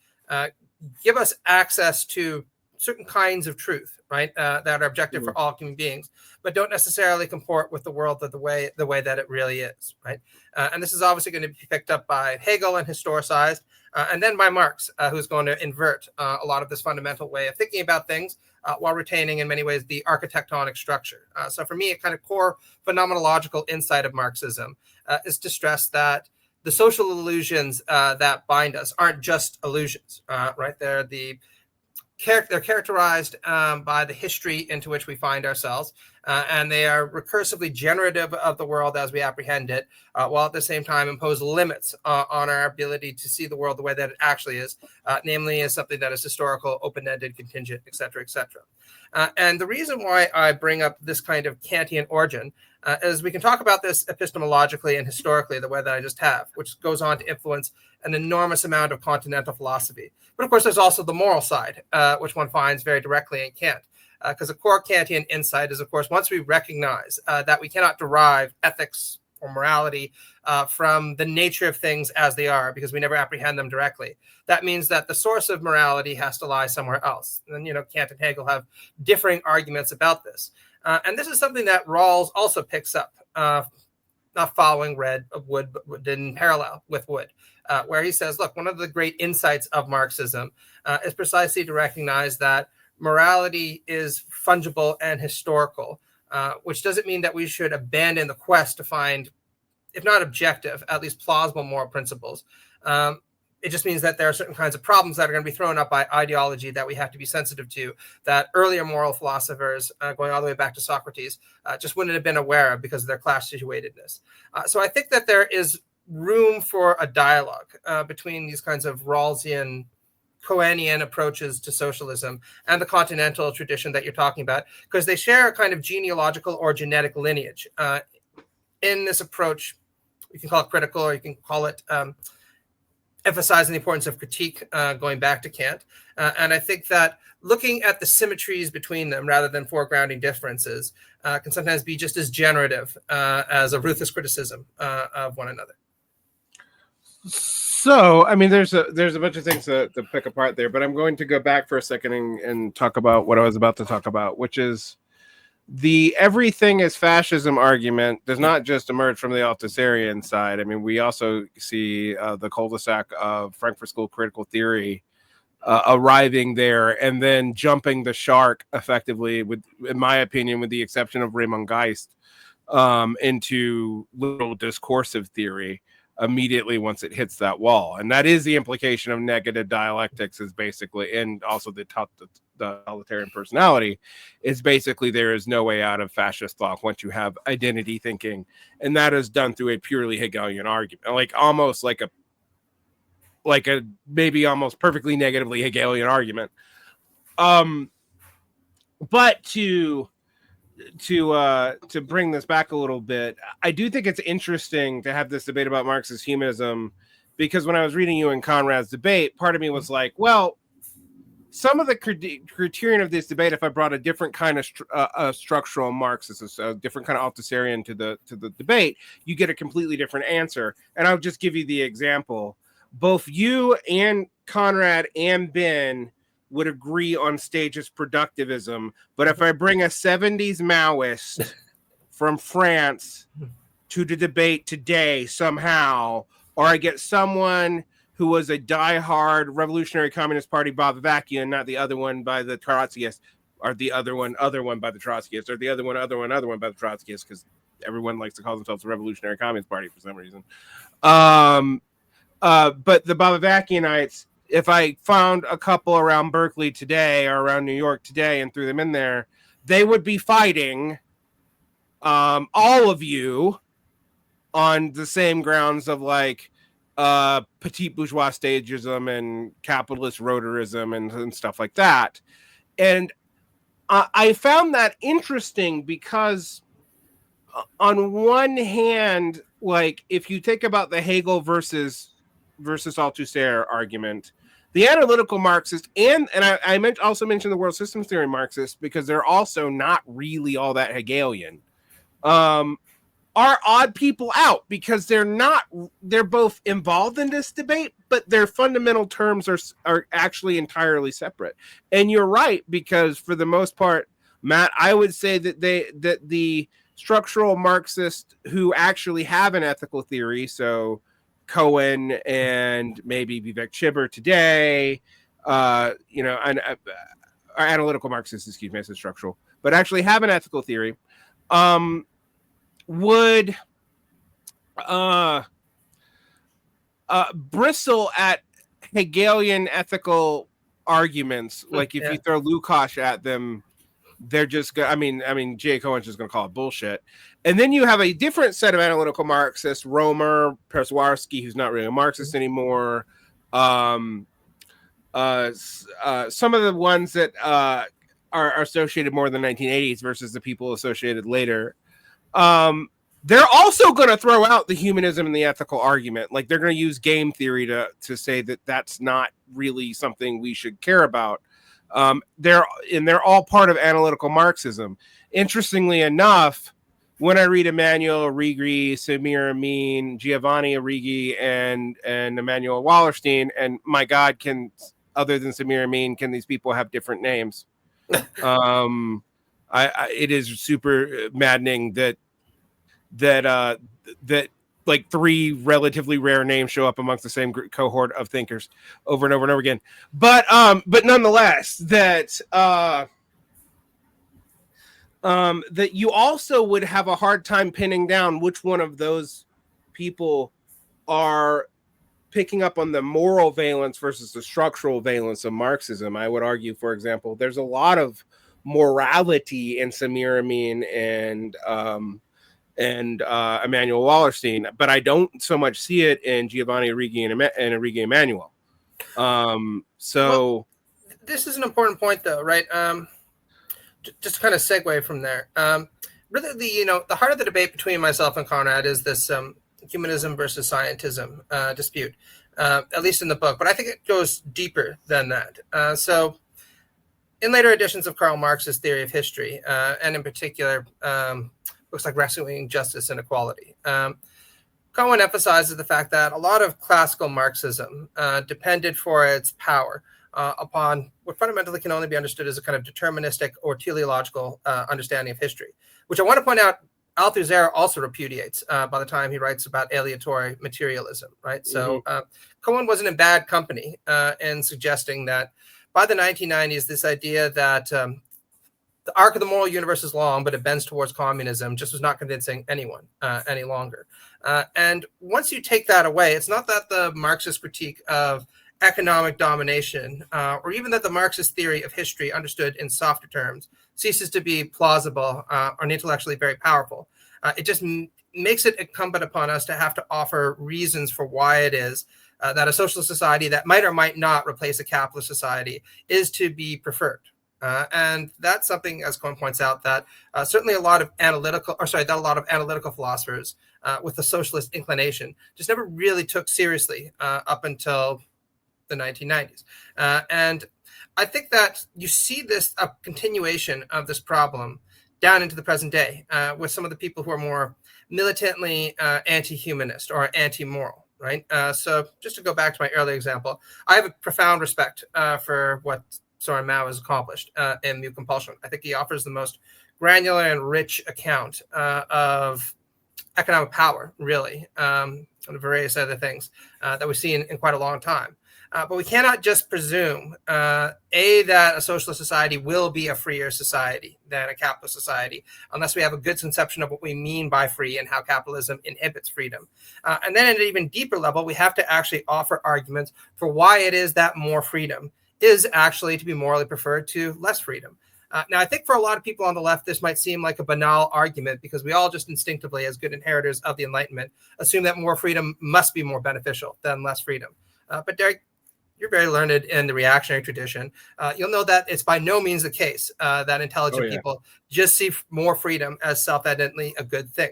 Speaker 2: give us access to certain kinds of truth, right, that are objective for all human beings, but don't necessarily comport with the world of the way that it really is, right? And this is obviously going to be picked up by Hegel and historicized, and then by Marx, who's going to invert a lot of this fundamental way of thinking about things while retaining, in many ways, the architectonic structure. So for me, a kind of core phenomenological insight of Marxism is to stress that the social illusions that bind us aren't just illusions, right? They're characterized by the history into which we find ourselves, And they are recursively generative of the world as we apprehend it, while at the same time impose limits on our ability to see the world the way that it actually is, namely as something that is historical, open-ended, contingent, etc., etc. And the reason why I bring up this kind of Kantian origin is we can talk about this epistemologically and historically the way that I just have, which goes on to influence an enormous amount of continental philosophy. But of course, there's also the moral side, which one finds very directly in Kant. Because a core Kantian insight is, of course, once we recognize that we cannot derive ethics or morality from the nature of things as they are, because we never apprehend them directly, that means that the source of morality has to lie somewhere else. And, Kant and Hegel have differing arguments about this. And this is something that Rawls also picks up, not following Wood, but in parallel with Wood, where he says, look, one of the great insights of Marxism is precisely to recognize that morality is fungible and historical, which doesn't mean that we should abandon the quest to find, if not objective, at least plausible moral principles. It just means that there are certain kinds of problems that are going to be thrown up by ideology that we have to be sensitive to, that earlier moral philosophers, going all the way back to Socrates, just wouldn't have been aware of because of their class situatedness. So I think that there is room for a dialogue between these kinds of Rawlsian, Coanian approaches to socialism and the continental tradition that you're talking about, because they share a kind of genealogical or genetic lineage. In this approach, you can call it critical, or you can call it emphasizing the importance of critique, going back to Kant. And I think that looking at the symmetries between them rather than foregrounding differences can sometimes be just as generative as a ruthless criticism of one another.
Speaker 1: So, I mean, there's a bunch of things to pick apart there, but I'm going to go back for a second and talk about what I was about to talk about, which is the everything is fascism argument does not just emerge from the Althusserian side. I mean, we also see the cul-de-sac of Frankfurt School critical theory arriving there and then jumping the shark effectively, with, in my opinion, with the exception of Raymond Geist, into liberal discursive theory immediately once it hits that wall. And that is the implication of negative dialectics, is basically, and also the totalitarian personality, is basically there is no way out of fascist thought once you have identity thinking, and that is done through a purely Hegelian argument, like almost like a maybe almost perfectly negatively Hegelian argument. But to bring this back a little bit, I do think it's interesting to have this debate about Marxist humanism, because when I was reading you and Conrad's debate, part of me was like, well, some of the criterion of this debate, if I brought a different kind of structural Marxist, a different kind of Althusserian to the debate, you get a completely different answer. And I'll just give you the example. Both you and Conrad and Ben would agree on stages productivism, but if I bring a 70s Maoist from France to the debate today somehow, or I get someone who was a diehard Revolutionary Communist Party Bavavakian, not the other one by the Trotskyists, or the other one by the Trotskyists, or the other one by the Trotskyists, because everyone likes to call themselves the Revolutionary Communist Party for some reason. But the Bavavakianites, if I found a couple around Berkeley today or around New York today and threw them in there, they would be fighting all of you on the same grounds of like petite bourgeois stagism and capitalist rotarism and stuff like that. And I found that interesting because on one hand, like if you think about the Hegel versus Althusser argument, the analytical Marxist and I also mentioned the world systems theory Marxist, because they're also not really all that Hegelian, are odd people out, because they're both involved in this debate, but their fundamental terms are actually entirely separate. And you're right, because for the most part, Matt, I would say that the structural Marxists who actually have an ethical theory, so Cohen and maybe Vivek Chibber today, and analytical Marxists, excuse me, I said structural, but actually have an ethical theory, would bristle at Hegelian ethical arguments. Like if you throw Lukács at them, they're just I mean, J. Cohen's just going to call it bullshit. And then you have a different set of analytical Marxists, Romer, Przeworski, who's not really a Marxist anymore. Some of the ones that are associated more in the 1980s versus the people associated later. They're also going to throw out the humanism and the ethical argument. Like, they're going to use game theory to say that that's not really something we should care about. They're all part of analytical Marxism. Interestingly enough, when I read Emmanuel Arrighi, Samir Amin, Giovanni Arrighi, and Emmanuel Wallerstein, and my God, other than Samir Amin, can these people have different names? It is super maddening that like three relatively rare names show up amongst the same cohort of thinkers over and over and over again. But nonetheless, that you also would have a hard time pinning down which one of those people are picking up on the moral valence versus the structural valence of Marxism. I would argue, for example, there's a lot of morality in Samir Amin and Emmanuel Wallerstein, but I don't so much see it in Giovanni Arrighi and Arrighi Emmanuel.
Speaker 2: Well, this is an important point, though, right? Just to kind of segue from there. Really, the heart of the debate between myself and Conrad is this humanism versus scientism dispute, at least in the book. But I think it goes deeper than that. So in later editions of Karl Marx's theory of history, and in particular, books like Rescuing Justice and Equality, Cohen emphasizes the fact that a lot of classical Marxism depended for its power upon what fundamentally can only be understood as a kind of deterministic or teleological understanding of history, which I want to point out Althusser also repudiates by the time he writes about aleatory materialism, right? So Cohen wasn't in bad company in suggesting that by the 1990s, this idea that the arc of the moral universe is long, but it bends towards communism just was not convincing anyone any longer. And once you take that away, it's not that the Marxist critique of economic domination, or even that the Marxist theory of history understood in softer terms ceases to be plausible or intellectually very powerful. It just makes it incumbent upon us to have to offer reasons for why it is that a socialist society that might or might not replace a capitalist society is to be preferred. And that's something, as Cohen points out, that certainly a lot of analytical philosophers with a socialist inclination just never really took seriously up until the 1990s. And I think that you see this a continuation of this problem down into the present day with some of the people who are more militantly anti-humanist or anti-moral, right? So just to go back to my earlier example, I have a profound respect for what Soren Mao has accomplished in Mu Compulsion. I think he offers the most granular and rich account of economic power, really, and various other things that we've seen in quite a long time. But we cannot just presume, that a socialist society will be a freer society than a capitalist society, unless we have a good conception of what we mean by free and how capitalism inhibits freedom. And then at an even deeper level, we have to actually offer arguments for why it is that more freedom is actually to be morally preferred to less freedom. Now, I think for a lot of people on the left, this might seem like a banal argument because we all just instinctively, as good inheritors of the Enlightenment, assume that more freedom must be more beneficial than less freedom. But Derick, you're very learned in the reactionary tradition. You'll know that it's by no means the case that intelligent people just see more freedom as self-evidently a good thing.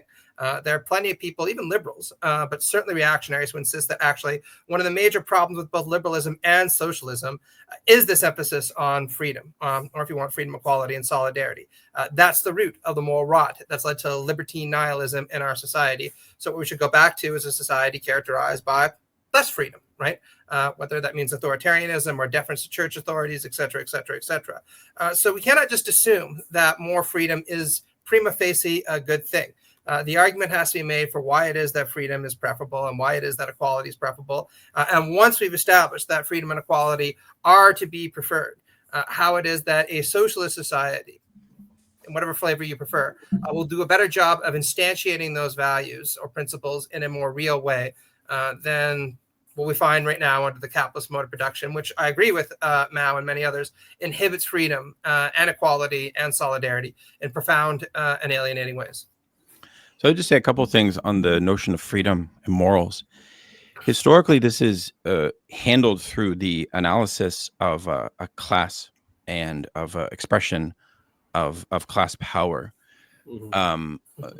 Speaker 2: There are plenty of people, even liberals, but certainly reactionaries, who insist that actually one of the major problems with both liberalism and socialism is this emphasis on freedom, or if you want, freedom, equality, and solidarity. That's the root of the moral rot that's led to libertine nihilism in our society. So what we should go back to is a society characterized by less freedom, right? Whether that means authoritarianism or deference to church authorities, et cetera, et cetera, et cetera. So we cannot just assume that more freedom is prima facie a good thing. The argument has to be made for why it is that freedom is preferable and why it is that equality is preferable. And once we've established that freedom and equality are to be preferred, how it is that a socialist society, in whatever flavor you prefer, will do a better job of instantiating those values or principles in a more real way than what we find right now under the capitalist mode of production, which I agree with Mao and many others, inhibits freedom and equality and solidarity in profound and alienating ways.
Speaker 3: So I'll just say a couple of things on the notion of freedom and morals. Historically, this is handled through the analysis of a class and of expression of class power,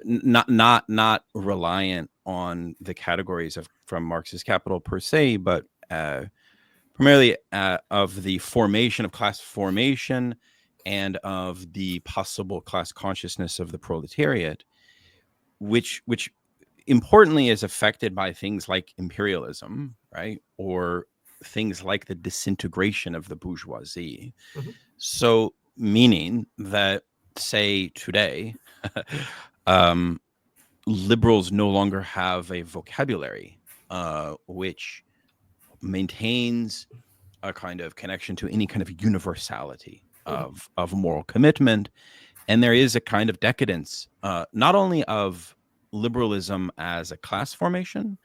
Speaker 3: not reliant on the categories from Marx's Capital per se, but primarily of the formation of class formation and of the possible class consciousness of the proletariat, which importantly is affected by things like imperialism, right? Or things like the disintegration of the bourgeoisie. So meaning that, say today, liberals no longer have a vocabulary which maintains a kind of connection to any kind of universality of moral commitment. And there is a kind of decadence, not only of liberalism as a class formation,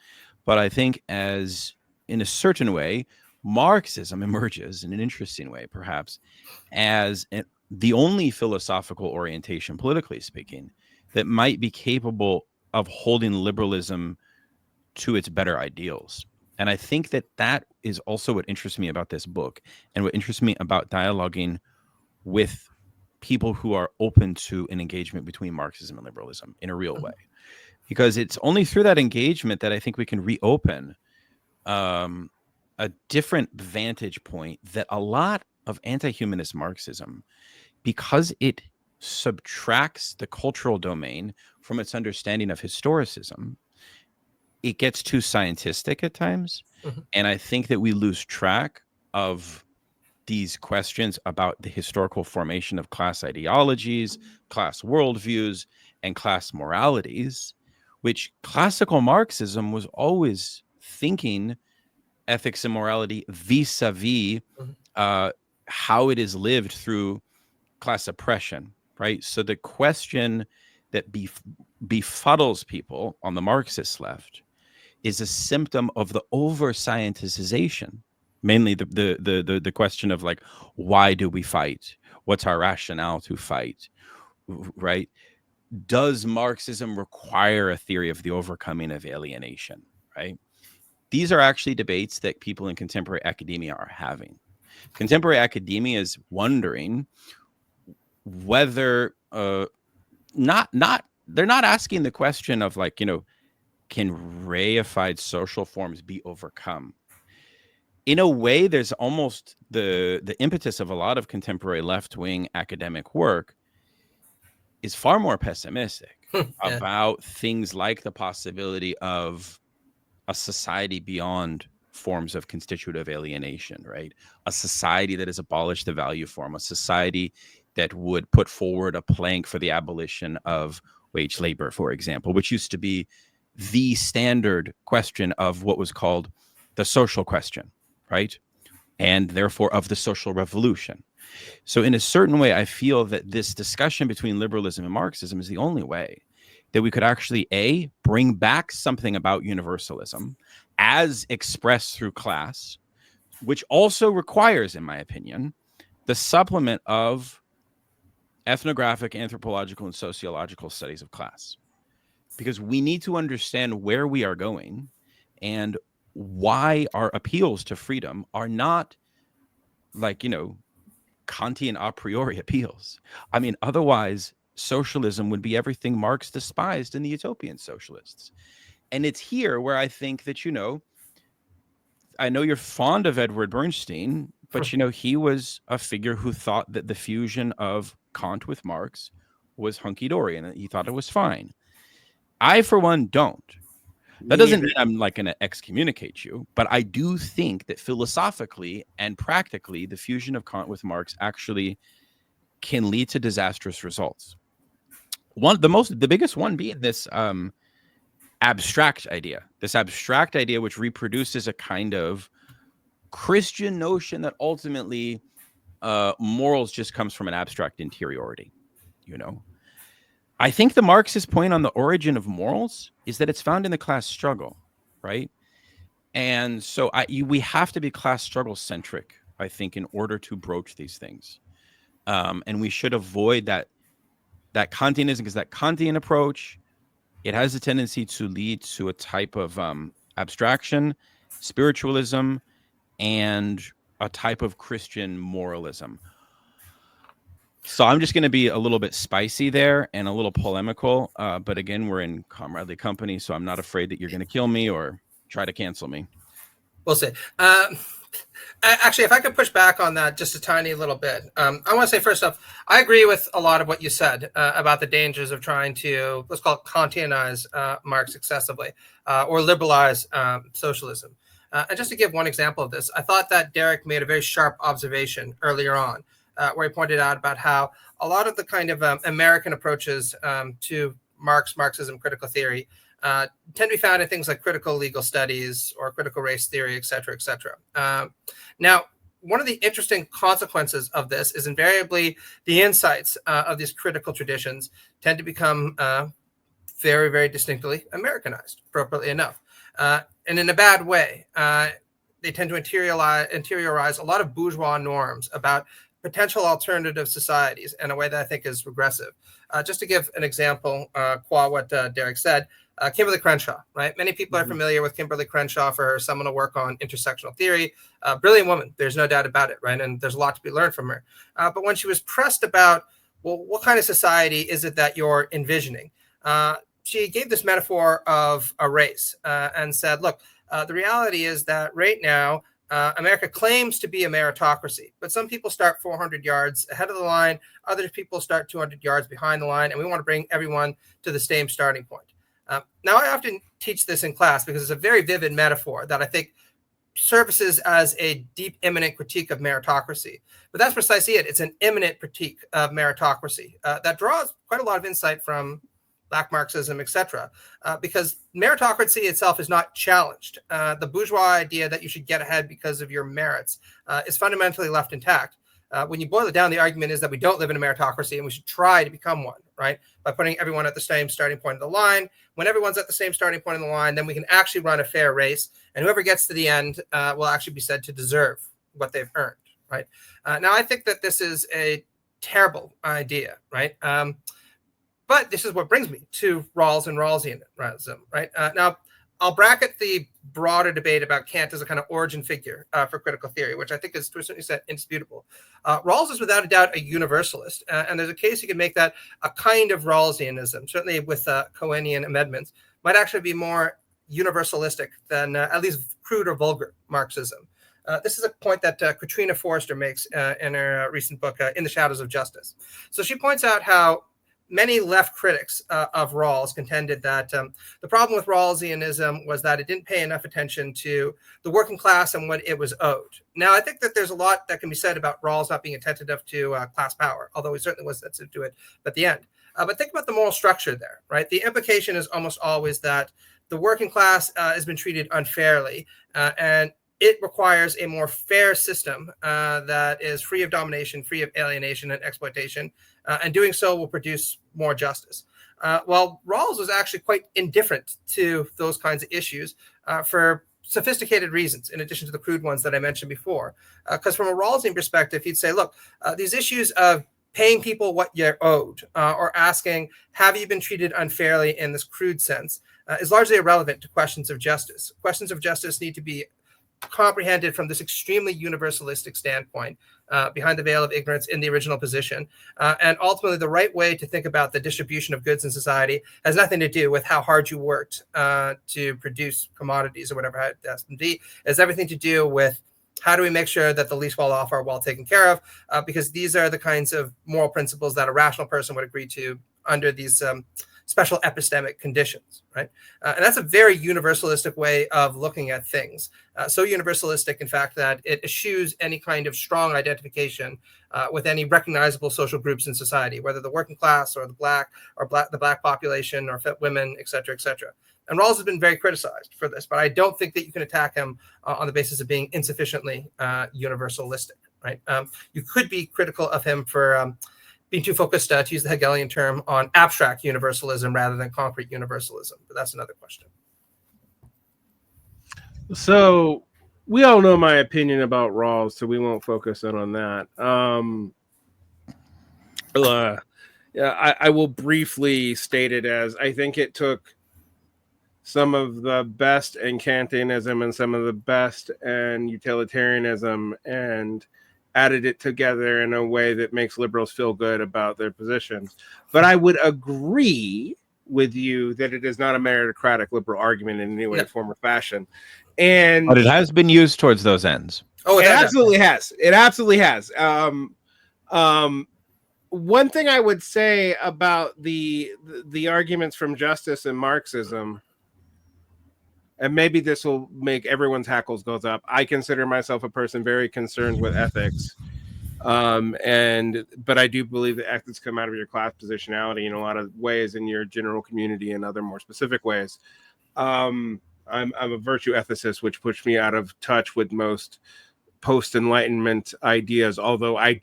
Speaker 3: but I think as, in a certain way, Marxism emerges in an interesting way, perhaps, as the only philosophical orientation, politically speaking, that might be capable of holding liberalism to its better ideals. And I think that is also what interests me about this book, and what interests me about dialoguing with people who are open to an engagement between Marxism and liberalism in a real way. Because it's only through that engagement that I think we can reopen a different vantage point that a lot of anti-humanist Marxism, because it subtracts the cultural domain from its understanding of historicism, it gets too scientistic at times. And I think that we lose track of these questions about the historical formation of class ideologies, class worldviews, and class moralities, which classical Marxism was always thinking ethics and morality vis-a-vis how it is lived through class oppression, right? So the question that befuddles people on the Marxist left is a symptom of the over-scienticization, mainly the question of, like, why do we fight? What's our rationale to fight, right? Does Marxism require a theory of the overcoming of alienation, right? These are actually debates that people in contemporary academia are having. Contemporary academia is wondering whether they're not asking the question of, like, can reified social forms be overcome? In a way, there's almost the impetus of a lot of contemporary left-wing academic work is far more pessimistic about things like the possibility of a society beyond forms of constitutive alienation, right? A society that has abolished the value form, a society that would put forward a plank for the abolition of wage labor, for example, which used to be the standard question of what was called the social question, right? And therefore of the social revolution. So in a certain way, I feel that this discussion between liberalism and Marxism is the only way that we could actually, A, bring back something about universalism as expressed through class, which also requires, in my opinion, the supplement of ethnographic, anthropological, and sociological studies of class. Because we need to understand where we are going and why our appeals to freedom are not, like, Kantian a priori appeals. I mean, otherwise, socialism would be everything Marx despised in the utopian socialists. And it's here where I think that, I know you're fond of Edward Bernstein, but, he was a figure who thought that the fusion of Kant with Marx was hunky-dory and he thought it was fine. I, for one, don't. That doesn't mean I'm, like, going to excommunicate you, but I do think that philosophically and practically, the fusion of Kant with Marx actually can lead to disastrous results. The biggest one being this abstract idea which reproduces a kind of Christian notion that ultimately morals just comes from an abstract interiority, I think the Marxist point on the origin of morals is that it's found in the class struggle, right? And so we have to be class struggle centric, I think, in order to broach these things. And we should avoid that Kantianism, because that Kantian approach, it has a tendency to lead to a type of abstraction, spiritualism, and a type of Christian moralism. So I'm just going to be a little bit spicy there and a little polemical. But again, we're in comradely company, so I'm not afraid that you're going to kill me or try to cancel me.
Speaker 2: We'll see. Actually, if I could push back on that just a tiny little bit, I want to say first off, I agree with a lot of what you said about the dangers of trying to, let's call it Kantianize Marx excessively or liberalize socialism. And just to give one example of this, I thought that Derick made a very sharp observation earlier on, where he pointed out about how a lot of the kind of American approaches to Marxism, critical theory, tend to be found in things like critical legal studies or critical race theory, et cetera, et cetera. Now, one of the interesting consequences of this is invariably the insights of these critical traditions tend to become very, very distinctly Americanized, appropriately enough. And in a bad way, they tend to interiorize a lot of bourgeois norms about potential alternative societies in a way that I think is regressive. Just to give an example, qua what Derick said, Kimberly Crenshaw, right? Many people are familiar with Kimberly Crenshaw for her seminal work on intersectional theory. Brilliant woman, there's no doubt about it, right? And there's a lot to be learned from her. But when she was pressed about, well, what kind of society is it that you're envisioning? She gave this metaphor of a race and said, look, the reality is that right now, America claims to be a meritocracy, but some people start 400 yards ahead of the line. Other people start 200 yards behind the line, and we want to bring everyone to the same starting point. Now, I often teach this in class because it's a very vivid metaphor that I think services as a deep, imminent critique of meritocracy. But that's precisely it. It's an imminent critique of meritocracy that draws quite a lot of insight from Black Marxism, etc., because meritocracy itself is not challenged. The bourgeois idea that you should get ahead because of your merits is fundamentally left intact. When you boil it down, the argument is that we don't live in a meritocracy and we should try to become one, right? By putting everyone at the same starting point of the line. When everyone's at the same starting point of the line, then we can actually run a fair race, and whoever gets to the end will actually be said to deserve what they've earned, right? Now, I think that this is a terrible idea, right? But this is what brings me to Rawls and Rawlsianism, right? Now, I'll bracket the broader debate about Kant as a kind of origin figure for critical theory, which I think is to a certain extent indisputable. Rawls is without a doubt a universalist, and there's a case you can make that a kind of Rawlsianism, certainly with Cohenian amendments, might actually be more universalistic than at least crude or vulgar Marxism. This is a point that Katrina Forrester makes in her recent book, In the Shadows of Justice. So she points out how many left critics of Rawls contended that the problem with Rawlsianism was that it didn't pay enough attention to the working class and what it was owed. Now, I think that there's a lot that can be said about Rawls not being attentive enough to class power, although he certainly was sensitive to it at the end. But think about the moral structure there, right? The implication is almost always that the working class has been treated unfairly, and it requires a more fair system that is free of domination, free of alienation and exploitation, and doing so will produce more justice. Well, Rawls was actually quite indifferent to those kinds of issues for sophisticated reasons, in addition to the crude ones that I mentioned before. Because from a Rawlsian perspective, he'd say, look, these issues of paying people what you're owed or asking, have you been treated unfairly in this crude sense, is largely irrelevant to questions of justice. Questions of justice need to be comprehended from this extremely universalistic standpoint behind the veil of ignorance in the original position. And ultimately, the right way to think about the distribution of goods in society has nothing to do with how hard you worked to produce commodities or whatever it has to be. It has everything to do with how do we make sure that the least well off are well taken care of, because these are the kinds of moral principles that a rational person would agree to under these special epistemic conditions, right? And that's a very universalistic way of looking at things. So universalistic, in fact, that it eschews any kind of strong identification with any recognizable social groups in society, whether the working class or the black population or women, et cetera, et cetera. And Rawls has been very criticized for this, but I don't think that you can attack him on the basis of being insufficiently universalistic, right? You could be critical of him for being too focused, to use the Hegelian term, on abstract universalism rather than concrete universalism. But that's another question.
Speaker 1: So we all know my opinion about Rawls, so we won't focus in on that. Yeah, I will briefly state it as I think it took some of the best in Kantianism and some of the best in utilitarianism and added it together in a way that makes liberals feel good about their positions. But I would agree with you that it is not a meritocratic liberal argument in any way,
Speaker 2: No.
Speaker 1: form, or fashion. And
Speaker 3: But it has been used towards those ends.
Speaker 2: Oh,
Speaker 1: it
Speaker 2: without doubt.
Speaker 1: absolutely has. It absolutely has. One thing I would say about the arguments from justice and Marxism, and maybe this will make everyone's hackles goes up. I consider myself a person very concerned with ethics, but I do believe that ethics come out of your class positionality in a lot of ways, in your general community and other more specific ways. I'm a virtue ethicist, which puts me out of touch with most post-Enlightenment ideas, although I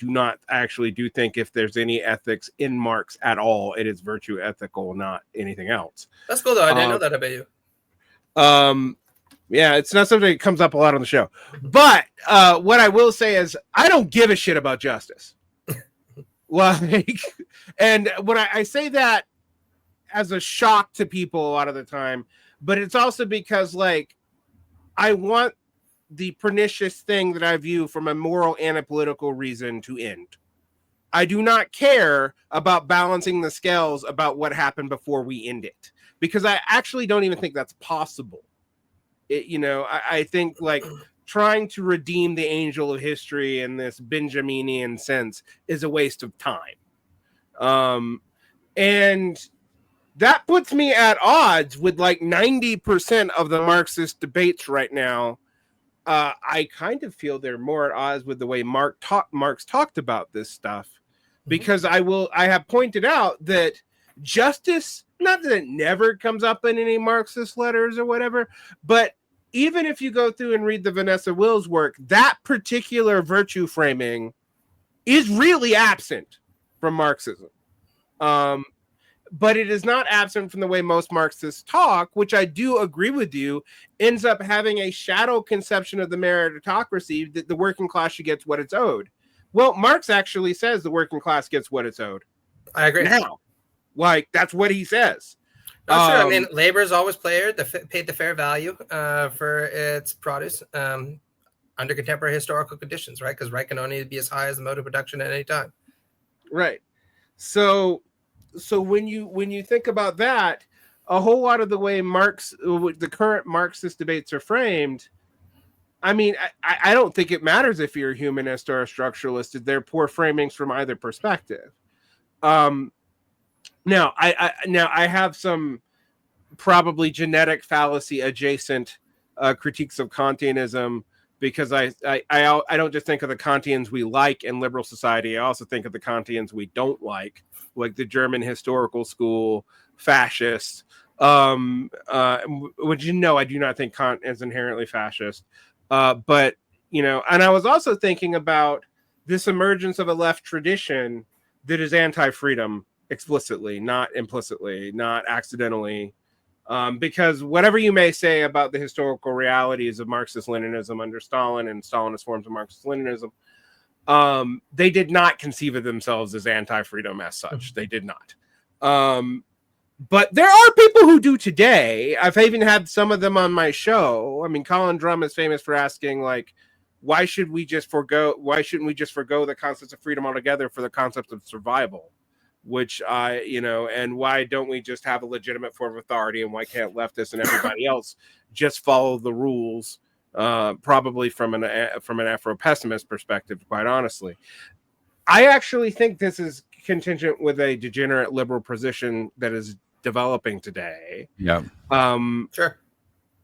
Speaker 1: actually do think if there's any ethics in Marx at all, it is virtue ethical, not anything else.
Speaker 2: That's cool, though. I didn't know that about you.
Speaker 1: Yeah, it's not something that comes up a lot on the show. But what I will say is I don't give a shit about justice. And when I say that as a shock to people a lot of the time, but it's also because I want the pernicious thing that I view from a moral and a political reason to end. I do not care about balancing the scales about what happened before we end it, because I actually don't even think that's possible. I think trying to redeem the angel of history in this Benjaminian sense is a waste of time. And that puts me at odds with 90% of the Marxist debates right now. I kind of feel they're more at odds with the way Marx talked about this stuff, because I have pointed out that justice, not that it never comes up in any Marxist letters or whatever, but even if you go through and read the Vanessa Wills work, that particular virtue framing is really absent from Marxism. But it is not absent from the way most Marxists talk, which I do agree with you, ends up having a shadow conception of the meritocracy that the working class should get what it's owed. Well, Marx actually says the working class gets what it's owed.
Speaker 2: I agree.
Speaker 1: Now, that's what he says.
Speaker 2: No, sure. I mean, labor is always paid the fair value for its produce under contemporary historical conditions, right? Because right can only be as high as the mode of production at any time.
Speaker 1: Right. So when you think about that, a whole lot of the way the current Marxist debates are framed, I mean, I don't think it matters if you're a humanist or a structuralist. They're poor framings from either perspective. Now I have some probably genetic fallacy adjacent critiques of Kantianism, because I don't just think of the Kantians we like in liberal society. I also think of the Kantians we don't like the German historical school fascists. Which I do not think Kant is inherently fascist. But and I was also thinking about this emergence of a left tradition that is anti-freedom explicitly, not implicitly, not accidentally. Because whatever you may say about the historical realities of Marxist-Leninism under Stalin and Stalinist forms of Marxist-Leninism, they did not conceive of themselves as anti-freedom as such. They did not. But there are people who do today. I've even had some of them on my show. I mean, Colin Drum is famous for asking, why shouldn't we just forgo the concepts of freedom altogether for the concept of survival? Which and why don't we just have a legitimate form of authority, and why can't leftists and everybody else just follow the rules? Probably from an Afro-pessimist perspective, quite honestly. I actually think this is contingent with a degenerate liberal position that is developing today.
Speaker 3: Yeah.
Speaker 2: Sure.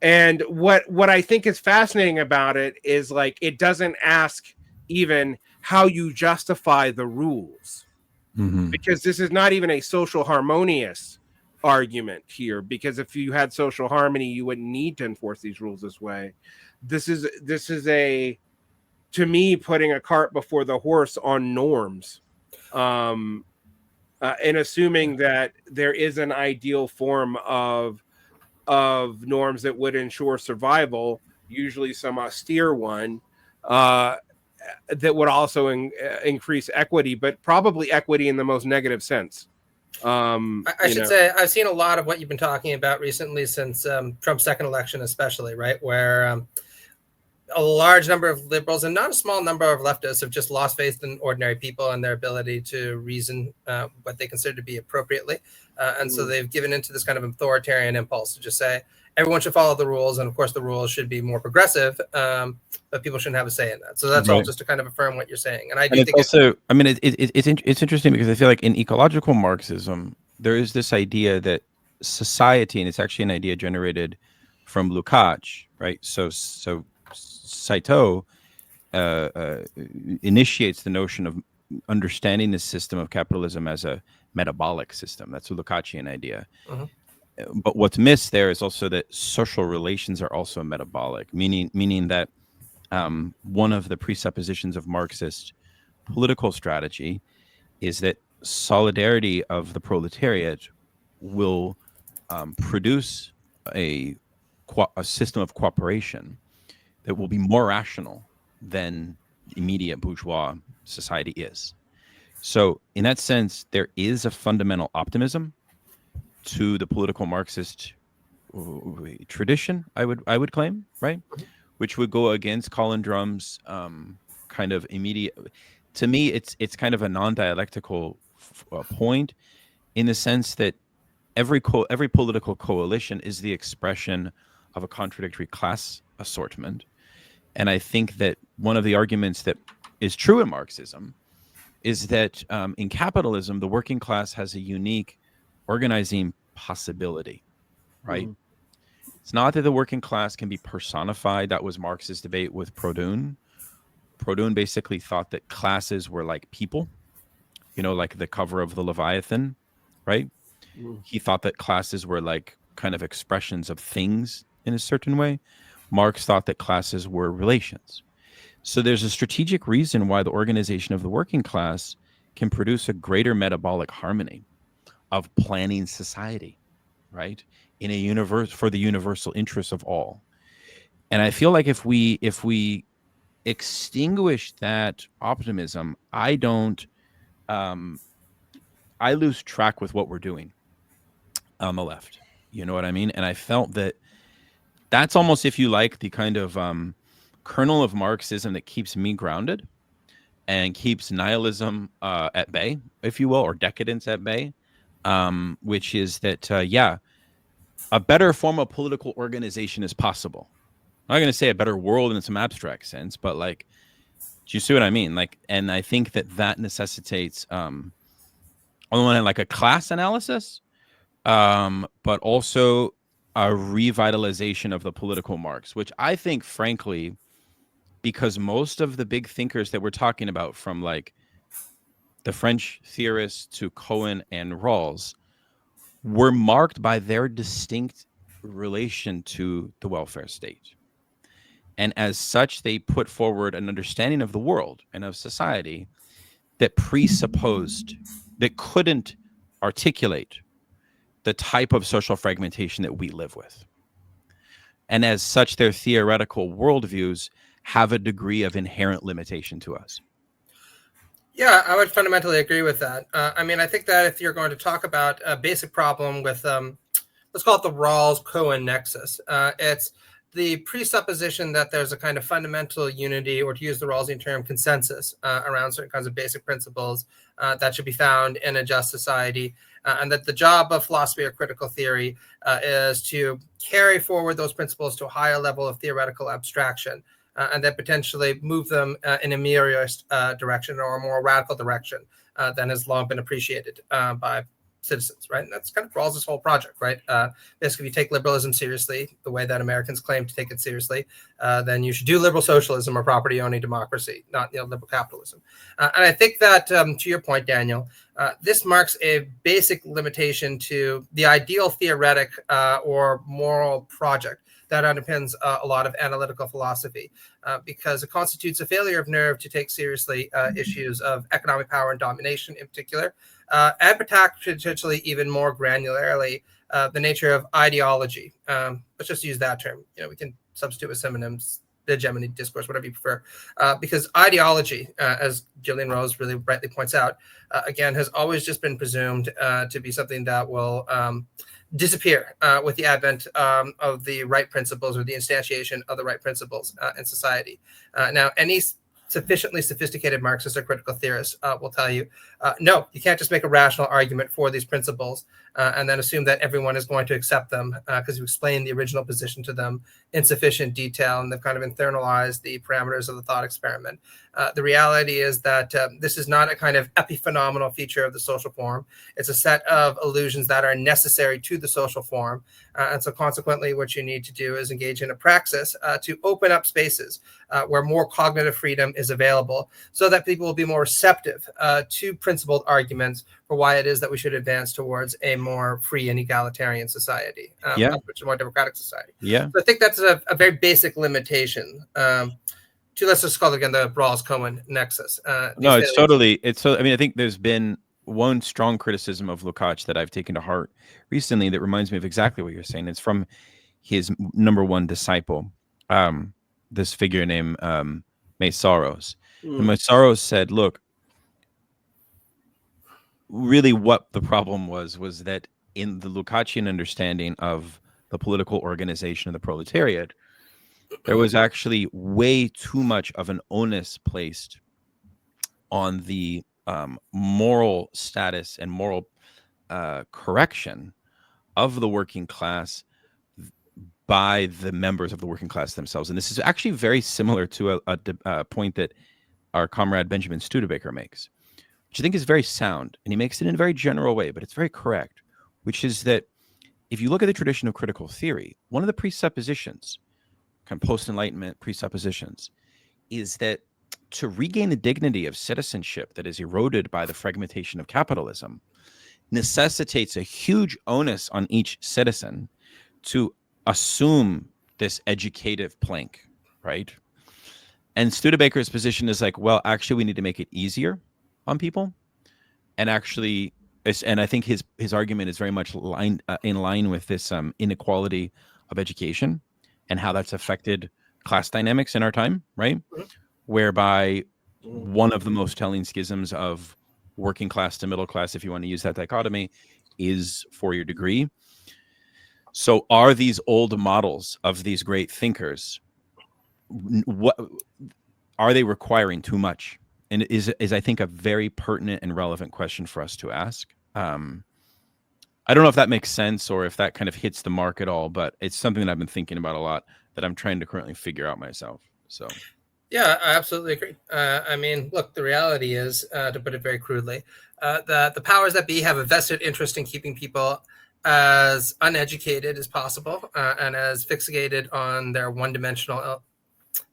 Speaker 1: And what I think is fascinating about it is it doesn't ask even how you justify the rules. Mm-hmm. Because this is not even a social harmonious argument here, because if you had social harmony, you wouldn't need to enforce these rules this way. This is to me, putting a cart before the horse on norms, and assuming that there is an ideal form of norms that would ensure survival, usually some austere one, that would also increase equity, but probably equity in the most negative sense.
Speaker 2: I should say I've seen a lot of what you've been talking about recently since Trump's second election, especially, right, where a large number of liberals and not a small number of leftists have just lost faith in ordinary people and their ability to reason what they consider to be appropriately. And so they've given into this kind of authoritarian impulse to just say everyone should follow the rules. And of course, the rules should be more progressive, but people shouldn't have a say in that. So that's all just to kind of affirm what you're saying. And I do think
Speaker 3: also, I mean, it's interesting because I feel like in ecological Marxism, there is this idea that society, and it's actually an idea generated from Lukács, right? So Saito initiates the notion of understanding the system of capitalism as a metabolic system. That's a Lukácsian idea. But what's missed there is also that social relations are also metabolic, meaning that one of the presuppositions of Marxist political strategy is that solidarity of the proletariat will produce a system of cooperation that will be more rational than immediate bourgeois society is. So in that sense, there is a fundamental optimism to the political Marxist tradition, I would claim, right? Which would go against Colin Drum's kind of immediate. To me, it's kind of a non-dialectical point, in the sense that every political coalition is the expression of a contradictory class assortment. And I think that one of the arguments that is true in Marxism is that in capitalism, the working class has a unique organizing possibility, right? It's not that the working class can be personified. That was Marx's debate with Proudhon. Proudhon basically thought that classes were like people, like the cover of the Leviathan, right? He thought that classes were like kind of expressions of things in a certain way. Marx thought that classes were relations. So there's a strategic reason why the organization of the working class can produce a greater metabolic harmony of planning society, right? In a universe for the universal interests of all. And I feel like if we extinguish that optimism, I lose track with what we're doing on the left. You know what I mean? And I felt that that's almost, if you like, the kind of kernel of Marxism that keeps me grounded and keeps nihilism at bay, if you will, or decadence at bay, which is that, a better form of political organization is possible. I'm not going to say a better world in some abstract sense, but like, do you see what I mean? Like, and I think that necessitates, on the one hand, like a class analysis, but also a revitalization of the political Marx, which I think, frankly, because most of the big thinkers that we're talking about, from like the French theorists to Cohen and Rawls, were marked by their distinct relation to the welfare state. And as such, they put forward an understanding of the world and of society that presupposed, that couldn't articulate the type of social fragmentation that we live with. And as such, their theoretical worldviews have a degree of inherent limitation to us.
Speaker 2: Yeah, I would fundamentally agree with that. I mean, I think that if you're going to talk about a basic problem with, let's call it the Rawls-Cohen nexus, it's the presupposition that there's a kind of fundamental unity, or to use the Rawlsian term, consensus around certain kinds of basic principles that should be found in a just society, and that the job of philosophy or critical theory is to carry forward those principles to a higher level of theoretical abstraction, and then potentially move them in a meritorous direction, or a more radical direction than has long been appreciated by citizens, right? And that's kind of Rawls' whole project, right? Basically, if you take liberalism seriously, the way that Americans claim to take it seriously, then you should do liberal socialism or property-owning democracy, not liberal capitalism. And I think that, to your point, Daniel, this marks a basic limitation to the ideal theoretic or moral project that underpins a lot of analytical philosophy, because it constitutes a failure of nerve to take seriously issues of economic power and domination in particular, and potentially even more granularly the nature of ideology. Let's just use that term. We can substitute with synonyms, hegemony, discourse, whatever you prefer, because ideology, as Gillian Rose really rightly points out, again, has always just been presumed to be something that will disappear with the advent of the right principles or the instantiation of the right principles in society. Now, any sufficiently sophisticated Marxist or critical theorist will tell you, no, you can't just make a rational argument for these principles and then assume that everyone is going to accept them because you explained the original position to them in sufficient detail and they've kind of internalized the parameters of the thought experiment. The reality is that this is not a kind of epiphenomenal feature of the social form. It's a set of illusions that are necessary to the social form. And so consequently, what you need to do is engage in a praxis to open up spaces where more cognitive freedom is available so that people will be more receptive to principled arguments for why it is that we should advance towards a more free and egalitarian society, which is a more democratic society.
Speaker 3: Yeah.
Speaker 2: So I think that's a very basic limitation to, let's just call it again, the Rawls-Cohen nexus.
Speaker 3: No, it's totally, I mean, I think there's been one strong criticism of Lukács that I've taken to heart recently that reminds me of exactly what you're saying. It's from his number one disciple, this figure named Mészáros. And Mészáros said, look, really what the problem was that in the Lukácsian understanding of the political organization of the proletariat, there was actually way too much of an onus placed on the moral status and moral correction of the working class by the members of the working class themselves. And this is actually very similar to a point that our comrade Benjamin Studebaker makes, which I think is very sound. And he makes it in a very general way, but it's very correct, which is that if you look at the tradition of critical theory, one of the presuppositions, kind of post-Enlightenment presuppositions, is that to regain the dignity of citizenship that is eroded by the fragmentation of capitalism necessitates a huge onus on each citizen to assume this educative plank, right? And Studebaker's position is like, well, actually, we need to make it easier on people. And actually, and I think his argument is very much in line with this inequality of education and how that's affected class dynamics in our time, right? Whereby one of the most telling schisms of working class to middle class, if you want to use that dichotomy, is four-year degree. So are these old models of these great thinkers, what are they requiring too much? And is I think a very pertinent and relevant question for us to ask. I don't know if that makes sense or if that kind of hits the mark at all, but it's something that I've been thinking about a lot that I'm trying to currently figure out myself. So,
Speaker 2: yeah, I absolutely agree. I mean, look, the reality is, to put it very crudely, that the powers that be have a vested interest in keeping people as uneducated as possible and as fixated on their one-dimensional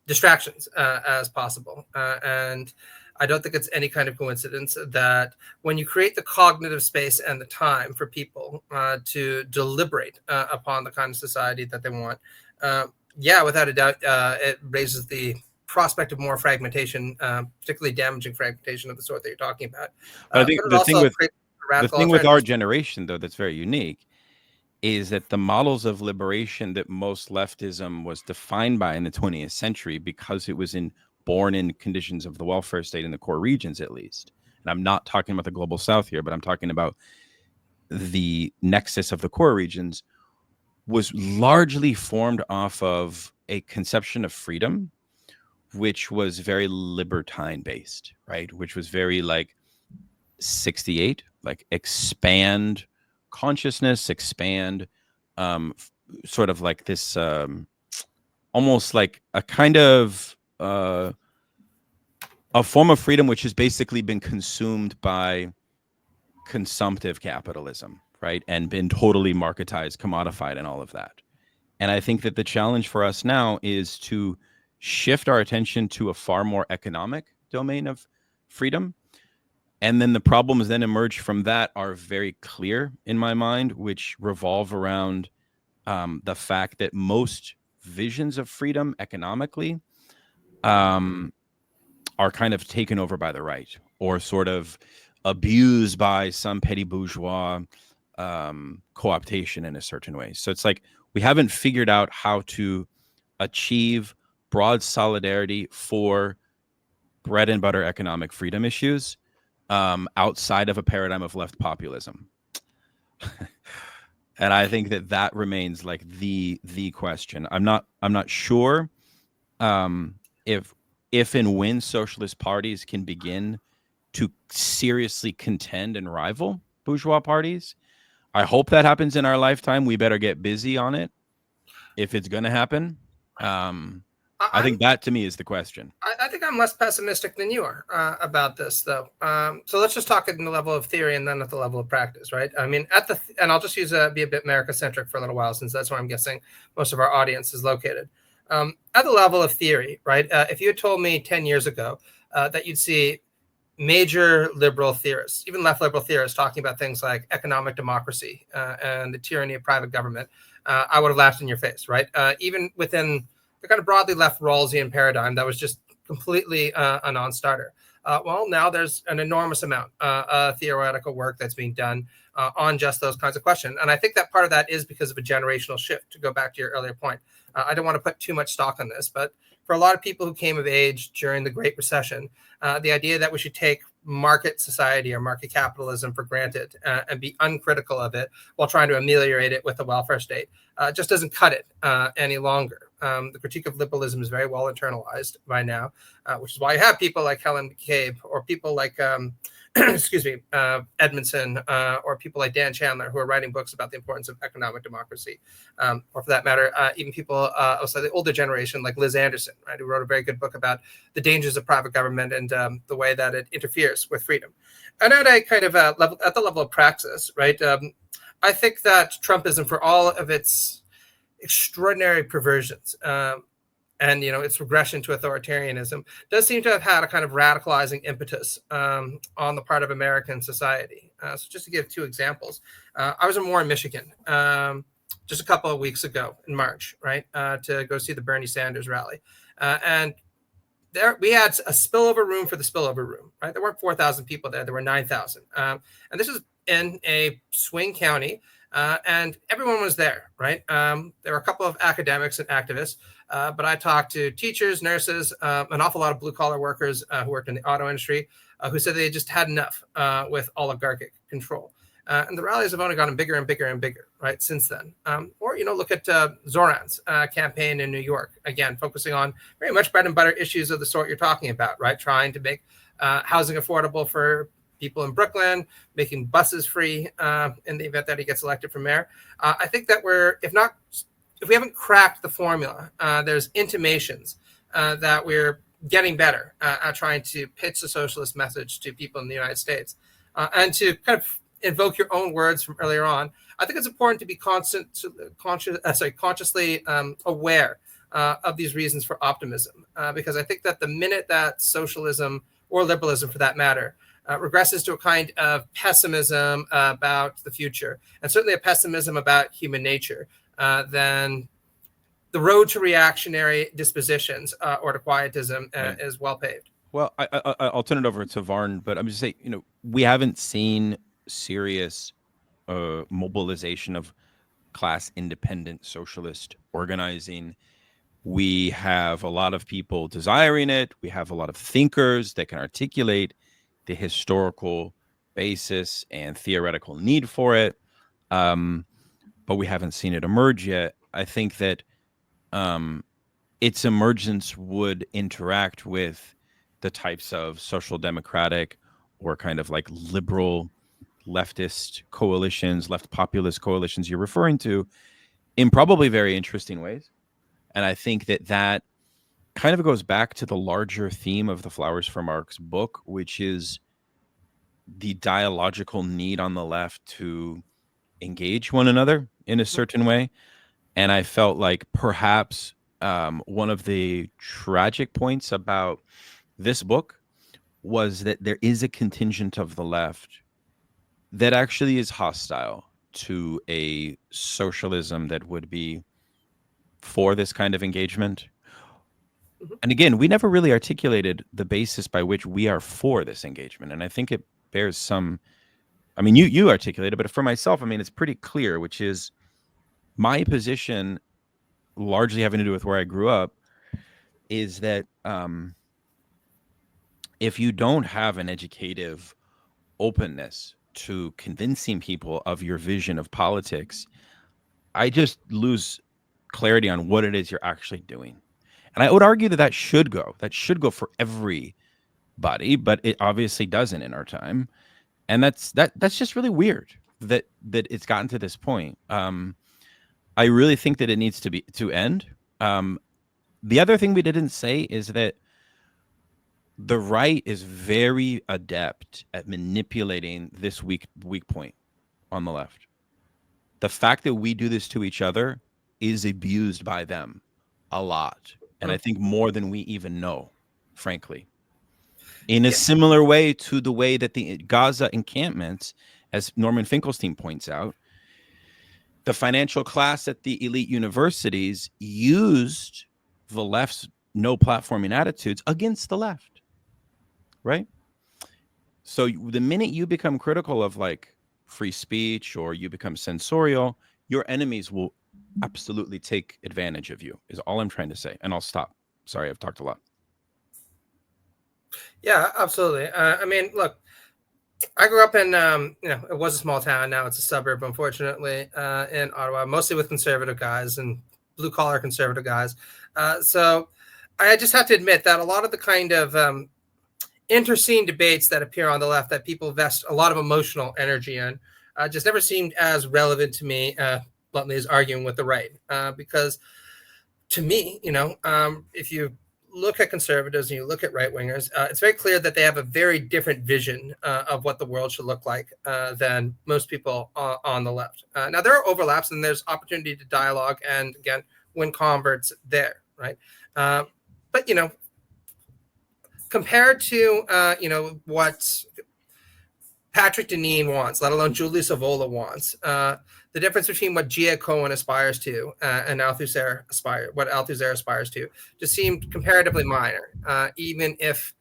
Speaker 2: distractions as possible. And I don't think it's any kind of coincidence that when you create the cognitive space and the time for people to deliberate upon the kind of society that they want, without a doubt, it raises the prospect of more fragmentation, particularly damaging fragmentation of the sort that you're talking about.
Speaker 3: I think the thing with our generation, though, that's very unique is that the models of liberation that most leftism was defined by in the 20th century, because it was born in conditions of the welfare state in the core regions, at least. And I'm not talking about the global south here, but I'm talking about the nexus of the core regions, was largely formed off of a conception of freedom, which was very libertine based, right? Which was very like 68, like expand consciousness, expand sort of like this almost like a kind of a form of freedom which has basically been consumed by consumptive capitalism, right? And been totally marketized, commodified, and all of that. And I think that the challenge for us now is to shift our attention to a far more economic domain of freedom. And then the problems then emerge from that are very clear in my mind, which revolve around the fact that most visions of freedom economically are kind of taken over by the right or sort of abused by some petty bourgeois co-optation in a certain way. So it's like we haven't figured out how to achieve broad solidarity for bread and butter economic freedom issues outside of a paradigm of left populism. And I think that remains like the question. I'm not sure if and when socialist parties can begin to seriously contend and rival bourgeois parties. I hope that happens in our lifetime. We better get busy on it if it's going to happen. I think that to me is the question.
Speaker 2: I think I'm less pessimistic than you are about this, though. So let's just talk at the level of theory and then at the level of practice, right? I mean, and I'll just be a bit America-centric for a little while, since that's where I'm guessing most of our audience is located. At the level of theory, right? If you had told me 10 years ago that you'd see major liberal theorists, even left liberal theorists, talking about things like economic democracy and the tyranny of private government, I would have laughed in your face, right? Even within the kind of broadly left Rawlsian paradigm, that was just completely a non-starter. Well, now there's an enormous amount of theoretical work that's being done on just those kinds of questions. And I think that part of that is because of a generational shift, to go back to your earlier point. I don't want to put too much stock on this, but for a lot of people who came of age during the Great Recession, the idea that we should take market society or market capitalism for granted and be uncritical of it while trying to ameliorate it with a welfare state just doesn't cut it any longer. The critique of liberalism is very well internalized by now, which is why you have people like Helen McCabe or people like Edmondson or people like Dan Chandler, who are writing books about the importance of economic democracy, or for that matter, even people outside the older generation like Liz Anderson, right, who wrote a very good book about the dangers of private government and the way that it interferes with freedom. And at a kind of at the level of praxis, right, I think that Trumpism, for all of its extraordinary perversions and its regression to authoritarianism, does seem to have had a kind of radicalizing impetus on the part of American society. So just to give two examples, I was in Warren, Michigan, just a couple of weeks ago in March, right, to go see the Bernie Sanders rally, and there we had a spillover room for the spillover room, right? There weren't 4,000 people there. There were 9,000. And this is in a swing county, and everyone was there, right? There were a couple of academics and activists, but I talked to teachers, nurses, an awful lot of blue-collar workers who worked in the auto industry, who said they just had enough with oligarchic control. And the rallies have only gotten bigger and bigger and bigger, right, since then. Or, look at Zoran's campaign in New York, again, focusing on very much bread and butter issues of the sort you're talking about, right, trying to make housing affordable for people in Brooklyn, making buses free in the event that he gets elected for mayor. I think that if we haven't cracked the formula, there's intimations that we're getting better at trying to pitch the socialist message to people in the United States. And to kind of invoke your own words from earlier on, I think it's important to be consciously aware of these reasons for optimism, because I think that the minute that socialism, or liberalism for that matter, regresses to a kind of pessimism about the future, and certainly a pessimism about human nature, then the road to reactionary dispositions or to quietism is well paved.
Speaker 3: Well, I'll turn it over to Varn, but I'm just saying, we haven't seen serious mobilization of class independent socialist organizing. We have a lot of people desiring it. We have a lot of thinkers that can articulate the historical basis and theoretical need for it, but we haven't seen it emerge yet. I think that its emergence would interact with the types of social democratic or kind of like liberal leftist coalitions, left populist coalitions you're referring to, in probably very interesting ways. And I think that kind of goes back to the larger theme of the Flowers for Marx book, which is the dialogical need on the left to engage one another in a certain way. And I felt like perhaps one of the tragic points about this book was that there is a contingent of the left that actually is hostile to a socialism that would be for this kind of engagement. And again, we never really articulated the basis by which we are for this engagement. And I think it bears some, you articulated, but for myself, it's pretty clear, which is my position largely having to do with where I grew up, is that if you don't have an educative openness to convincing people of your vision of politics, I just lose clarity on what it is you're actually doing. And I would argue that should go for everybody, but it obviously doesn't in our time. And that's just really weird that it's gotten to this point. I really think that it needs to end. The other thing we didn't say is that the right is very adept at manipulating this weak point on the left. The fact that we do this to each other is abused by them a lot. And I think more than we even know, frankly. In a similar way to the way that the Gaza encampments, as Norman Finkelstein points out, the financial class at the elite universities used the left's no platforming attitudes against the left, right? So the minute you become critical of like free speech or you become censorial, your enemies will absolutely take advantage of you, is all I'm trying to say. And I'll stop. Sorry, I've talked a lot.
Speaker 2: Yeah, absolutely. I mean, look, I grew up in, it was a small town. Now it's a suburb, unfortunately, in Ottawa, mostly with conservative guys and blue collar conservative guys. So I just have to admit that a lot of the kind of interscene debates that appear on the left that people invest a lot of emotional energy in just never seemed as relevant to me, bluntly, as arguing with the right. Because to me, if you look at conservatives and you look at right-wingers, it's very clear that they have a very different vision of what the world should look like than most people on the left. Now, there are overlaps and there's opportunity to dialogue and, again, win converts there, right? But, compared to, what Patrick Deneen wants, let alone Julius Evola wants, the difference between what Gia Cohen aspires to and Althusser aspires to just seemed comparatively minor, even if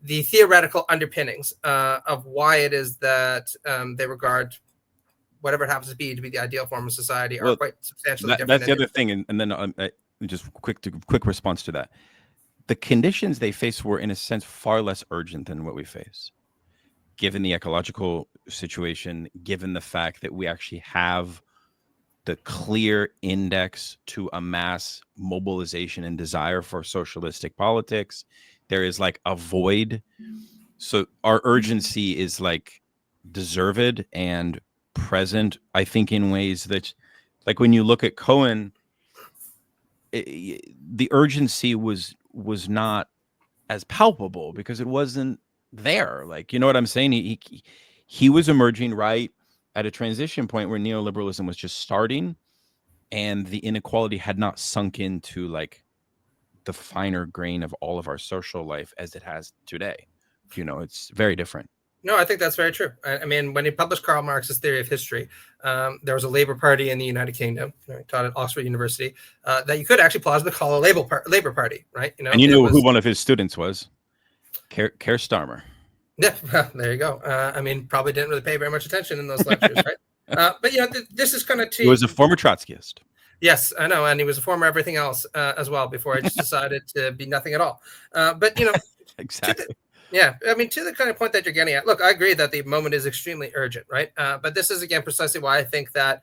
Speaker 2: the theoretical underpinnings of why it is that they regard whatever it happens to be the ideal form of society are quite substantially different.
Speaker 3: That's the other thing. And then just quick response to that. The conditions they face were, in a sense, far less urgent than what we face, given the ecological situation, given the fact that we actually have the clear index to a mass mobilization and desire for socialistic politics. There is like a void. So our urgency is like deserved and present, I think, in ways that, like, when you look at Cohen, the urgency was not as palpable because it wasn't there. Like, you know what I'm saying? He was emerging right at a transition point where neoliberalism was just starting and the inequality had not sunk into like the finer grain of all of our social life as it has today. It's very different.
Speaker 2: No, I think that's very true. I mean, when he published Karl Marx's Theory of History, there was a Labour Party in the United Kingdom, taught at Oxford University, that you could actually plausibly call a Labour Party, right?
Speaker 3: And you know who one of his students was? Keir Starmer.
Speaker 2: Yeah, well, there you go. I mean, probably didn't really pay very much attention in those lectures, right? But this is kind of
Speaker 3: He was a former Trotskyist.
Speaker 2: Yes, I know, and he was a former everything else as well before I just decided to be nothing at all. But
Speaker 3: exactly.
Speaker 2: I mean, to the kind of point that you're getting at, look, I agree that the moment is extremely urgent, right? But this is, again, precisely why I think that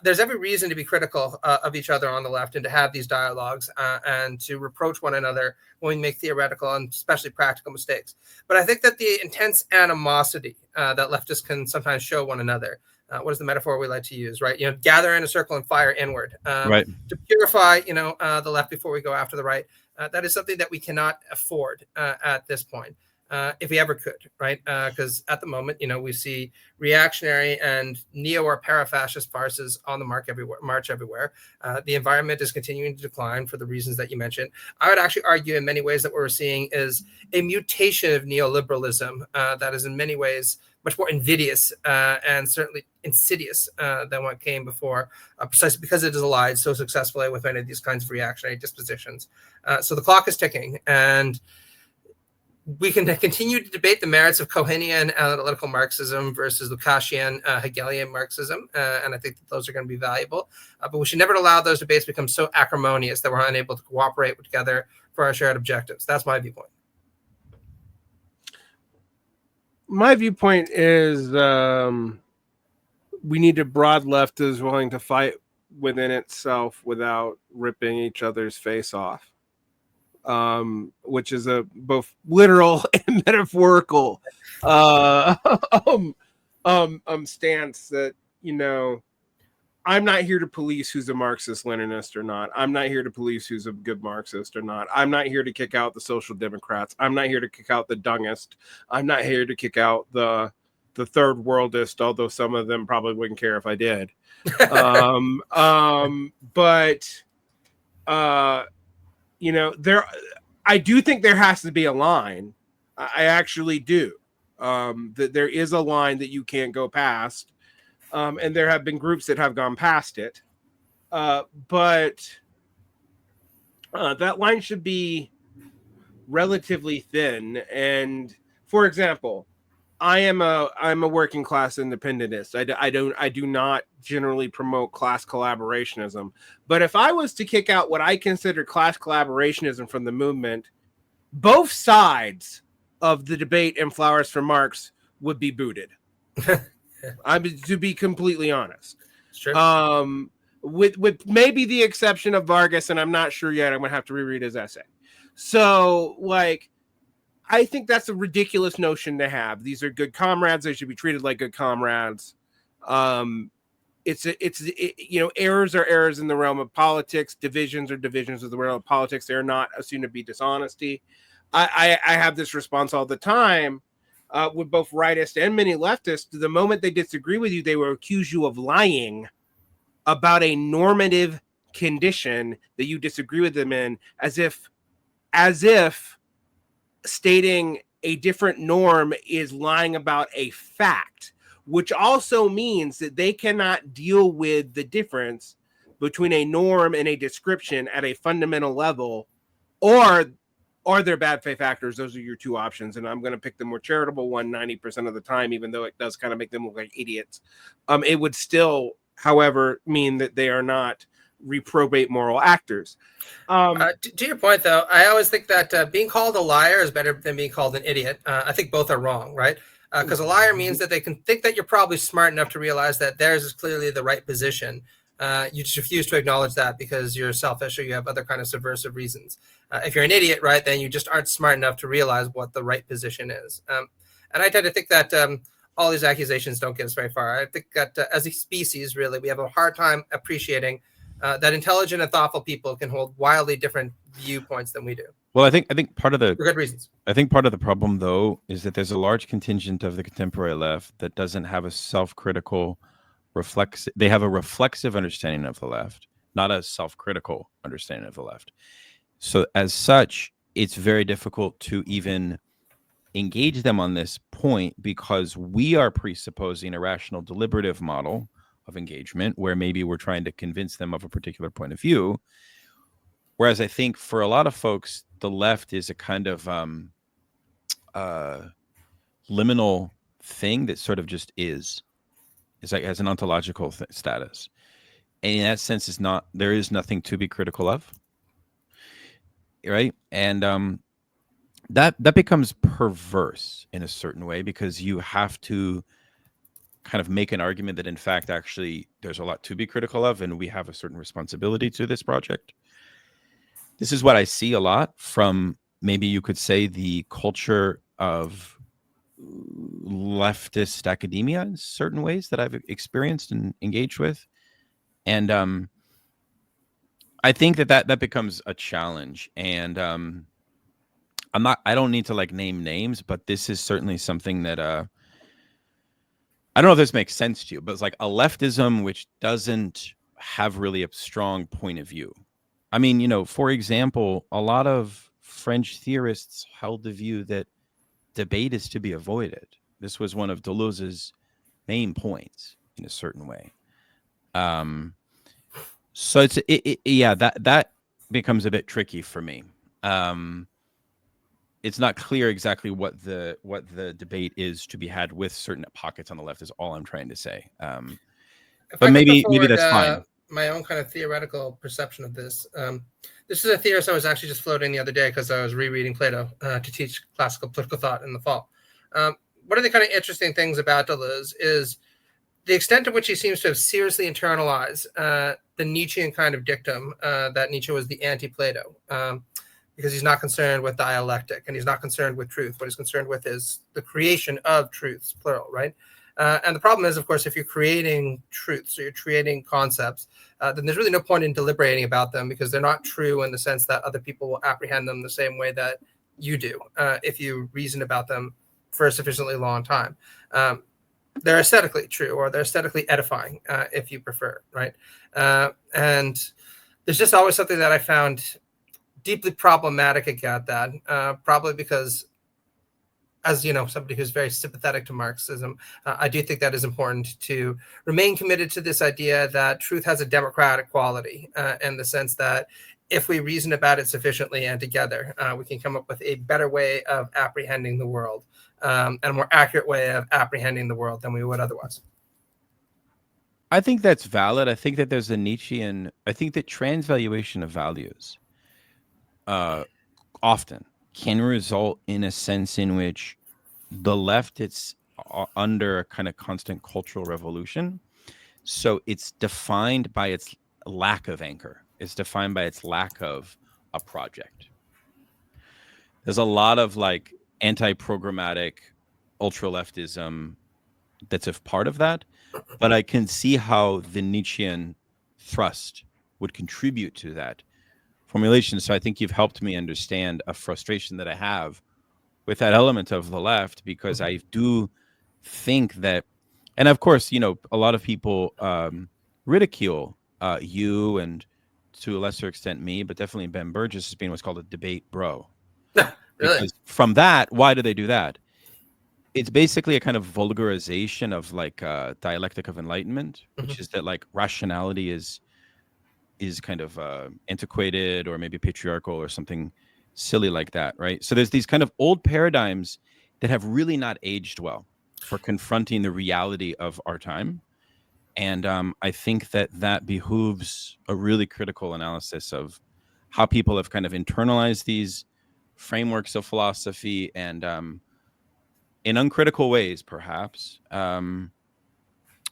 Speaker 2: there's every reason to be critical of each other on the left and to have these dialogues and to reproach one another when we make theoretical and especially practical mistakes. But I think that the intense animosity that leftists can sometimes show one another, what is the metaphor we like to use, right? Gather in a circle and fire inward,
Speaker 3: right,
Speaker 2: to purify, the left before we go after the right. That is something that we cannot afford at this point. If we ever could, right? Because at the moment, we see reactionary and neo or para-fascist farces on the march everywhere. The environment is continuing to decline for the reasons that you mentioned. I would actually argue in many ways that what we're seeing is a mutation of neoliberalism that is in many ways much more invidious and certainly insidious than what came before, precisely because it is allied so successfully with many of these kinds of reactionary dispositions. So the clock is ticking, and we can continue to debate the merits of Kohenian analytical Marxism versus Lukashian Hegelian Marxism, and I think that those are going to be valuable. But we should never allow those debates to become so acrimonious that we're unable to cooperate together for our shared objectives. That's my viewpoint.
Speaker 1: My viewpoint is we need a broad left that is willing to fight within itself without ripping each other's face off. Which is a both literal and metaphorical stance that, I'm not here to police who's a Marxist Leninist or not. I'm not here to police who's a good Marxist or not. I'm not here to kick out the Social Democrats. I'm not here to kick out the Dungist. I'm not here to kick out the third worldist, although some of them probably wouldn't care if I did. I do think there has to be a line. I actually do. That there is a line that you can't go past. And there have been groups that have gone past it. But that line should be relatively thin. And for example, I'm a working class independentist. I do not generally promote class collaborationism. But if I was to kick out what I consider class collaborationism from the movement, both sides of the debate in Flowers for Marx would be booted. To be completely honest.
Speaker 2: Sure.
Speaker 1: With maybe the exception of Vargas, and I'm not sure yet. I'm gonna have to reread his essay. So, I think that's a ridiculous notion to have. These are good comrades. They should be treated like good comrades. Errors are errors in the realm of politics. Divisions are divisions of the realm of politics. They are not assumed to be dishonesty. I have this response all the time with both rightists and many leftists. The moment they disagree with you, they will accuse you of lying about a normative condition that you disagree with them in, as if stating a different norm is lying about a fact, which also means that they cannot deal with the difference between a norm and a description at a fundamental level, or they're bad faith actors. Those are your two options, and I'm going to pick the more charitable one 90% of the time, even though it does kind of make them look like idiots. It would still, however, mean that they are not reprobate moral actors.
Speaker 2: To your point, though, I always think that being called a liar is better than being called an idiot. I think both are wrong, right? Because a liar means that they can think that you're probably smart enough to realize that theirs is clearly the right position. You just refuse to acknowledge that because you're selfish or you have other kind of subversive reasons. If you're an idiot, right, then you just aren't smart enough to realize what the right position is. And I tend to think that all these accusations don't get us very far. I think that as a species, really, we have a hard time appreciating that intelligent and thoughtful people can hold wildly different viewpoints than we do.
Speaker 3: Well, I think part of the
Speaker 2: for good reasons.
Speaker 3: I think part of the problem, though, is that there's a large contingent of the contemporary left that doesn't have a self-critical they have a reflexive understanding of the left, not a self-critical understanding of the left. So as such, it's very difficult to even engage them on this point because we are presupposing a rational deliberative model of engagement where maybe we're trying to convince them of a particular point of view. Whereas I think for a lot of folks, the left is a kind of liminal thing that sort of just is. It's like has an ontological status. And in that sense, there is nothing to be critical of. Right? And that becomes perverse in a certain way because you have to kind of make an argument that in fact actually there's a lot to be critical of and we have a certain responsibility to this project. This is what I see a lot from maybe you could say the culture of leftist academia in certain ways that I've experienced and engaged with. And I think that becomes a challenge. And I don't need to like name names, but this is certainly something that I don't know if this makes sense to you, but it's like a leftism which doesn't have really a strong point of view. I mean, for example, a lot of French theorists held the view that debate is to be avoided. This was one of Deleuze's main points in a certain way. So that becomes a bit tricky for me. it's not clear exactly what the debate is to be had with certain pockets on the left is all I'm trying to say.
Speaker 2: If
Speaker 3: But
Speaker 2: I could put
Speaker 3: maybe
Speaker 2: forward,
Speaker 3: that's fine.
Speaker 2: My own kind of theoretical perception of this. This is a theorist I was actually just floating the other day because I was rereading Plato to teach classical political thought in the fall. One of the kind of interesting things about Deleuze is the extent to which he seems to have seriously internalized the Nietzschean kind of dictum that Nietzsche was the anti-Plato, because he's not concerned with dialectic and he's not concerned with truth. What he's concerned with is the creation of truths, plural, right? And the problem is, of course, if you're creating truths or you're creating concepts, then there's really no point in deliberating about them because they're not true in the sense that other people will apprehend them the same way that you do if you reason about them for a sufficiently long time. They're aesthetically true or they're aesthetically edifying, if you prefer, right? And there's just always something that I found deeply problematic about that, probably because, as you know, somebody who's very sympathetic to Marxism, I do think that is important to remain committed to this idea that truth has a democratic quality in the sense that if we reason about it sufficiently and together, we can come up with a better way of apprehending the world and a more accurate way of apprehending the world than we would otherwise.
Speaker 3: I think that's valid. I think that there's a Nietzschean, I think that transvaluation of values often can result in a sense in which the left it's under a kind of constant cultural revolution. So it's defined by its lack of anchor. It's defined by its lack of a project. There's a lot of like anti-programmatic ultra-leftism that's a part of that, but I can see how the Nietzschean thrust would contribute to that formulation. So I think you've helped me understand a frustration that I have with that element of the left, because I do think that, and of course, you know, a lot of people ridicule you and to a lesser extent me, but definitely Ben Burgess as being what's called a debate bro.
Speaker 2: Really?
Speaker 3: Because from that, why do they do that? It's basically a kind of vulgarization of like dialectic of enlightenment, which is that like rationality is kind of antiquated or maybe patriarchal or something silly like that, right? So there's these kind of old paradigms that have really not aged well for confronting the reality of our time. And I think that behooves a really critical analysis of how people have kind of internalized these frameworks of philosophy and in uncritical ways, perhaps. I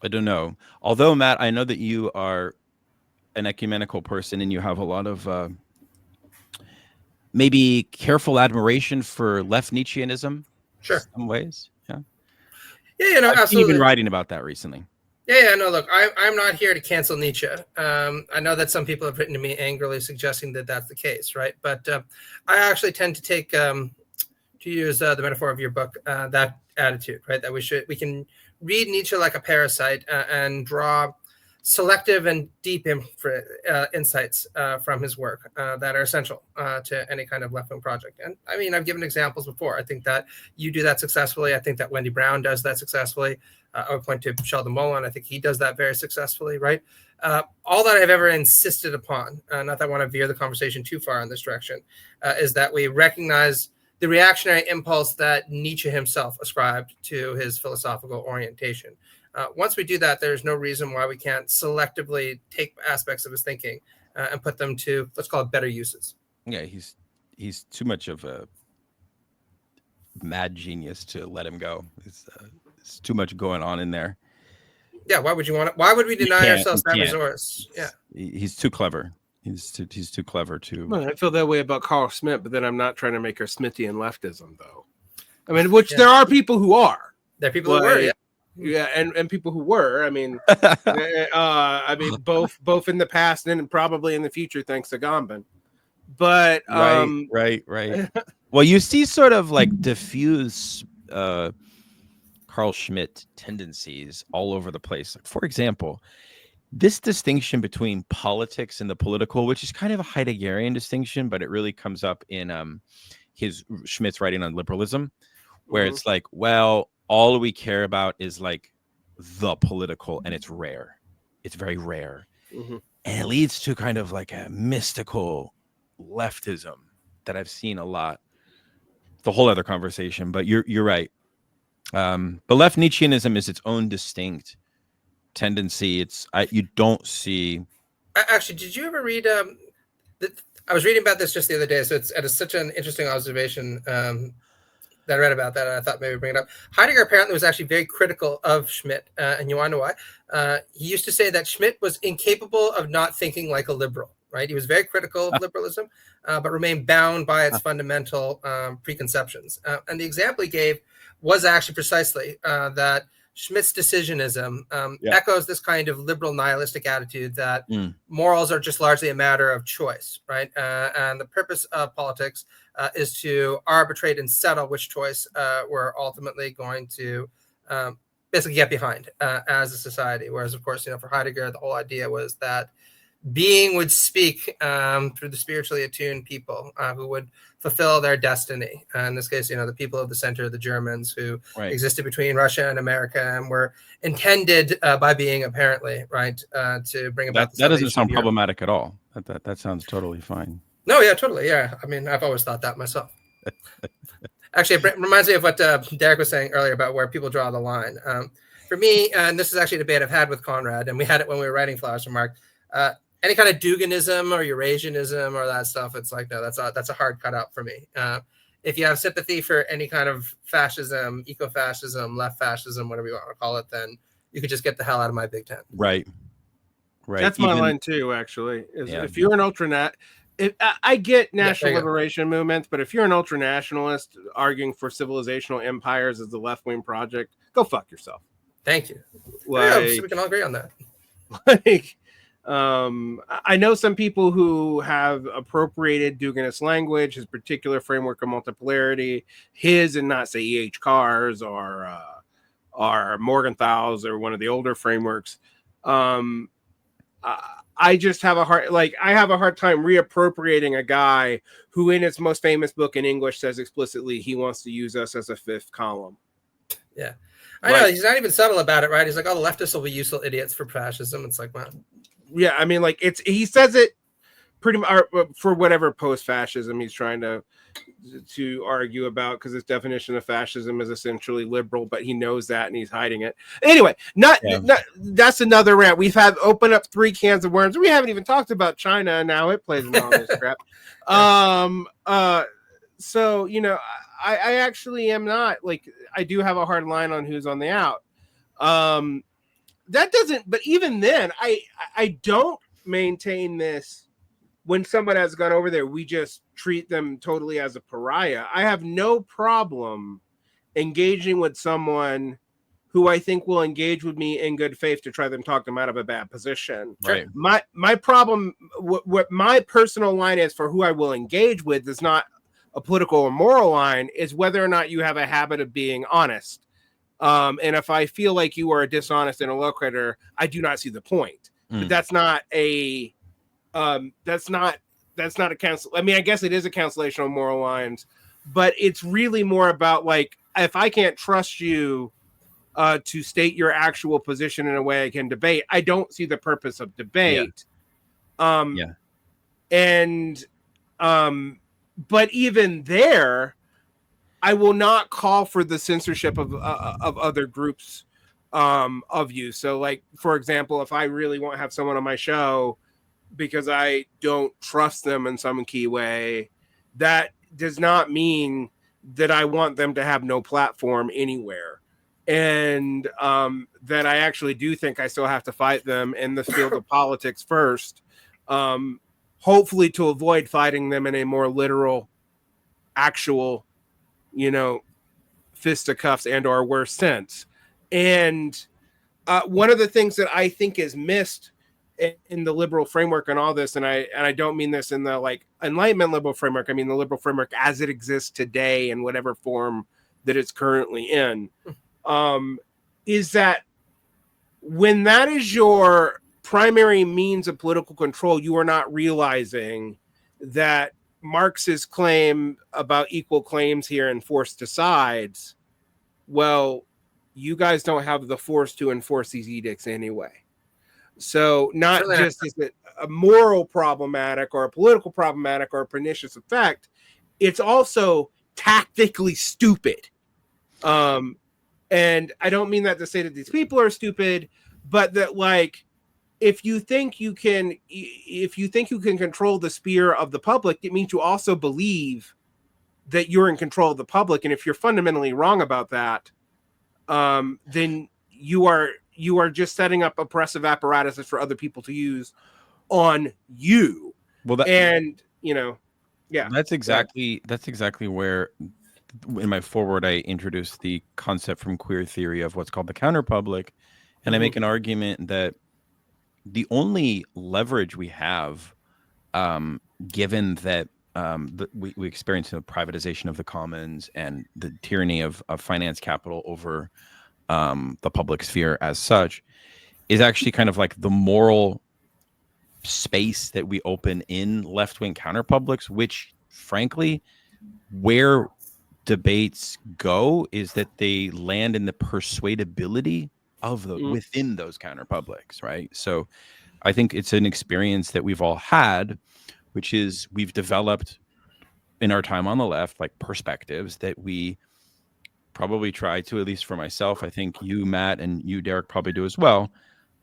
Speaker 3: don't know. Although, Matt, I know that you are an ecumenical person and you have a lot of maybe careful admiration for left Nietzscheanism.
Speaker 2: Sure.
Speaker 3: In some ways. Yeah.
Speaker 2: Yeah, you know,
Speaker 3: I've seen
Speaker 2: absolutely.
Speaker 3: you've been writing about that recently.
Speaker 2: Yeah, no, look, I'm not here to cancel Nietzsche. I know that some people have written to me angrily suggesting that that's the case, right? But I actually tend to take, to use the metaphor of your book, that attitude, right? That we can read Nietzsche like a parasite and draw selective and deep insights from his work that are essential to any kind of left-wing project. And I mean, I've given examples before. I think that you do that successfully. I think that Wendy Brown does that successfully. I would point to Sheldon Mullen. I think he does that very successfully, right? All that I've ever insisted upon, not that I want to veer the conversation too far in this direction, is that we recognize the reactionary impulse that Nietzsche himself ascribed to his philosophical orientation. Once we do that, there's no reason why we can't selectively take aspects of his thinking and put them to, let's call it, better uses.
Speaker 3: Yeah, he's too much of a mad genius to let him go. It's too much going on in there.
Speaker 2: Yeah, why would you want it? Why would we deny ourselves that resource? Yeah,
Speaker 3: he's too clever. He's too clever to.
Speaker 1: Well, I feel that way about Carl Schmitt, but then I'm not trying to make her Smithian leftism, though. I mean, which there are people who are.
Speaker 2: There are people who were. Yeah.
Speaker 1: Yeah, and people who were. I mean, both in the past and probably in the future, thanks to Gomben. But
Speaker 3: right. Well, you see sort of like diffuse Carl Schmitt tendencies all over the place. For example, this distinction between politics and the political, which is kind of a Heideggerian distinction, but it really comes up in Schmitt's writing on liberalism, where it's like, well, all we care about is like the political, and it's rare. It's very rare. And it leads to kind of like a mystical leftism that I've seen a lot the whole other conversation. But you're right. But left Nietzscheanism is its own distinct tendency. You don't see.
Speaker 2: Actually, did you ever read? I was reading about this just the other day, so it's such an interesting observation that I read about that, and I thought maybe bring it up. Heidegger apparently was actually very critical of Schmitt, and you want to know why? He used to say that Schmitt was incapable of not thinking like a liberal. Right? He was very critical of liberalism, but remained bound by its fundamental preconceptions. And the example he gave was actually precisely that Schmitt's decisionism echoes this kind of liberal nihilistic attitude that morals are just largely a matter of choice, right? And the purpose of politics is to arbitrate and settle which choice we're ultimately going to basically get behind as a society. Whereas, of course, for Heidegger, the whole idea was that being would speak through the spiritually attuned people who would fulfill their destiny. In this case, the people of the center, the Germans, who existed between Russia and America and were intended by being, apparently, right, to bring about
Speaker 3: that doesn't sound problematic at all. That sounds totally fine.
Speaker 2: No, yeah, totally. Yeah. I mean, I've always thought that myself. Actually, it reminds me of what Derick was saying earlier about where people draw the line. For me, and this is actually a debate I've had with Conrad, and we had it when we were writing Flowers from Marx, any kind of Duginism or Eurasianism or that stuff, it's like, no, that's a hard cutout for me. If you have sympathy for any kind of fascism, eco-fascism, left fascism, whatever you want to call it, then you could just get the hell out of my big tent.
Speaker 3: Right.
Speaker 1: That's my line too, actually. If you're an I get national liberation movements, but if you're an ultranationalist arguing for civilizational empires as the left-wing project, go fuck yourself.
Speaker 2: Thank you.
Speaker 1: So
Speaker 2: we can all agree on that.
Speaker 1: I know some people who have appropriated Duginist language, his particular framework of multipolarity, his and not say E.H. Carr's or Morgenthal's or one of the older frameworks. I just have a hard time reappropriating a guy who in his most famous book in English says explicitly he wants to use us as a fifth column.
Speaker 2: Yeah. I know, he's not even subtle about it, right? He's like, oh, the leftists will be useful idiots for fascism. It's like, wow.
Speaker 1: Yeah, I mean, like he says it pretty much for whatever post-fascism he's trying to argue about, because his definition of fascism is essentially liberal, but he knows that and he's hiding it. Anyway, not that's another rant. We've had open up 3 cans of worms. We haven't even talked about China, and now it plays in all this crap. So I actually am not like, I do have a hard line on who's on the out. That doesn't, but even then, I don't maintain this. When someone has gone over there, we just treat them totally as a pariah. I have no problem engaging with someone who I think will engage with me in good faith to try to talk them out of a bad position.
Speaker 3: Right.
Speaker 1: My problem, what my personal line is for who I will engage with is not a political or moral line, is whether or not you have a habit of being honest. And if I feel like you are a dishonest interlocutor, I do not see the point. But that's not a cancel. I mean, I guess it is a cancellation on moral lines, but it's really more about like, if I can't trust you to state your actual position in a way I can debate, I don't see the purpose of debate. But even there, I will not call for the censorship of other groups of you. So, like, for example, if I really want to have someone on my show because I don't trust them in some key way, that does not mean that I want them to have no platform anywhere. And that I actually do think I still have to fight them in the field of politics first, hopefully to avoid fighting them in a more literal, actual, fisticuffs and or worse sense. And one of the things that I think is missed in the liberal framework and all this, and I don't mean this in the like Enlightenment liberal framework, I mean the liberal framework as it exists today in whatever form that it's currently in, is that when that is your primary means of political control, you are not realizing that Marx's claim about equal claims here and force decides, well, you guys don't have the force to enforce these edicts anyway. So not just is it a moral problematic or a political problematic or a pernicious effect, it's also tactically stupid. And I don't mean that to say that these people are stupid, but that like, if you think you can control the sphere of the public, it means you also believe that you're in control of the public. And if you're fundamentally wrong about that, then you are just setting up oppressive apparatuses for other people to use on you.
Speaker 3: Well, that's exactly where, in my foreword, I introduced the concept from queer theory of what's called the counterpublic, and I make an argument that the only leverage we have, given that we experience the privatization of the commons and the tyranny of finance capital over the public sphere as such, is actually kind of like the moral space that we open in left-wing counterpublics, which, frankly, where debates go is that they land in the persuadability of the within those counterpublics, right? So I think it's an experience that we've all had, which is we've developed in our time on the left, like perspectives that we probably try to, at least for myself, I think you, Matt, and you, Derick, probably do as well.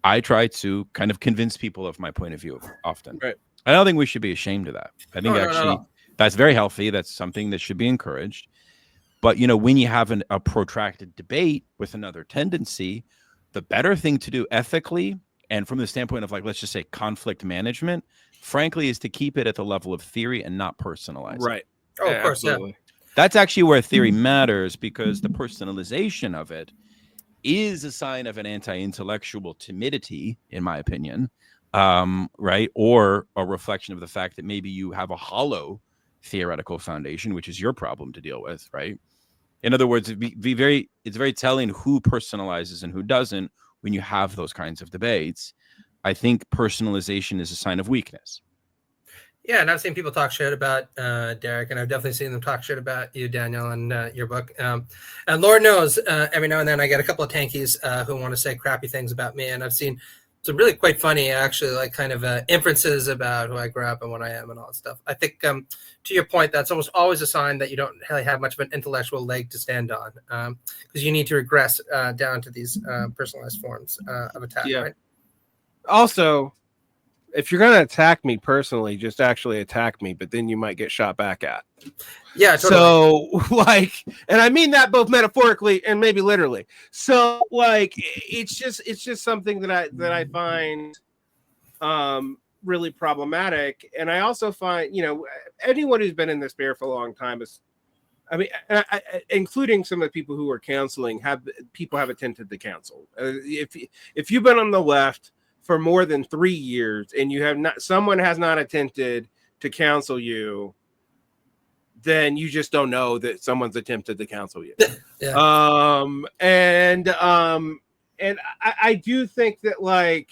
Speaker 3: I try to kind of convince people of my point of view often.
Speaker 1: Right.
Speaker 3: I don't think we should be ashamed of that. I think that's very healthy. That's something that should be encouraged. But, when you have a protracted debate with another tendency, the better thing to do ethically and from the standpoint of, like, let's just say conflict management, frankly, is to keep it at the level of theory and not personalize.
Speaker 1: Right.
Speaker 2: Oh, of course, absolutely.
Speaker 3: That's actually where theory matters, because the personalization of it is a sign of an anti-intellectual timidity, in my opinion, right? Or a reflection of the fact that maybe you have a hollow theoretical foundation, which is your problem to deal with, right? In other words, it's very telling who personalizes and who doesn't when you have those kinds of debates. I think personalization is a sign of weakness.
Speaker 2: Yeah, and I've seen people talk shit about Derick, and I've definitely seen them talk shit about you, Daniel, and your book. And Lord knows, every now and then I get a couple of tankies who want to say crappy things about me, and I've seen some really quite funny, actually, like kind of inferences about who I grew up and what I am and all that stuff. I think, to your point, that's almost always a sign that you don't really have much of an intellectual leg to stand on, because you need to regress down to these personalized forms of attack, right?
Speaker 1: Also, if you're going to attack me personally, just actually attack me, but then you might get shot back at.
Speaker 2: Yeah. Totally.
Speaker 1: So, like, and I mean that both metaphorically and maybe literally. So, like, it's just something that I find really problematic. And I also find, anyone who's been in this sphere for a long time is, including some of the people who are counseling, have attempted to counsel. If you've been on the left for more than 3 years and someone has not attempted to counsel you, then you just don't know that someone's attempted to counsel you. Yeah. And I do think that, like,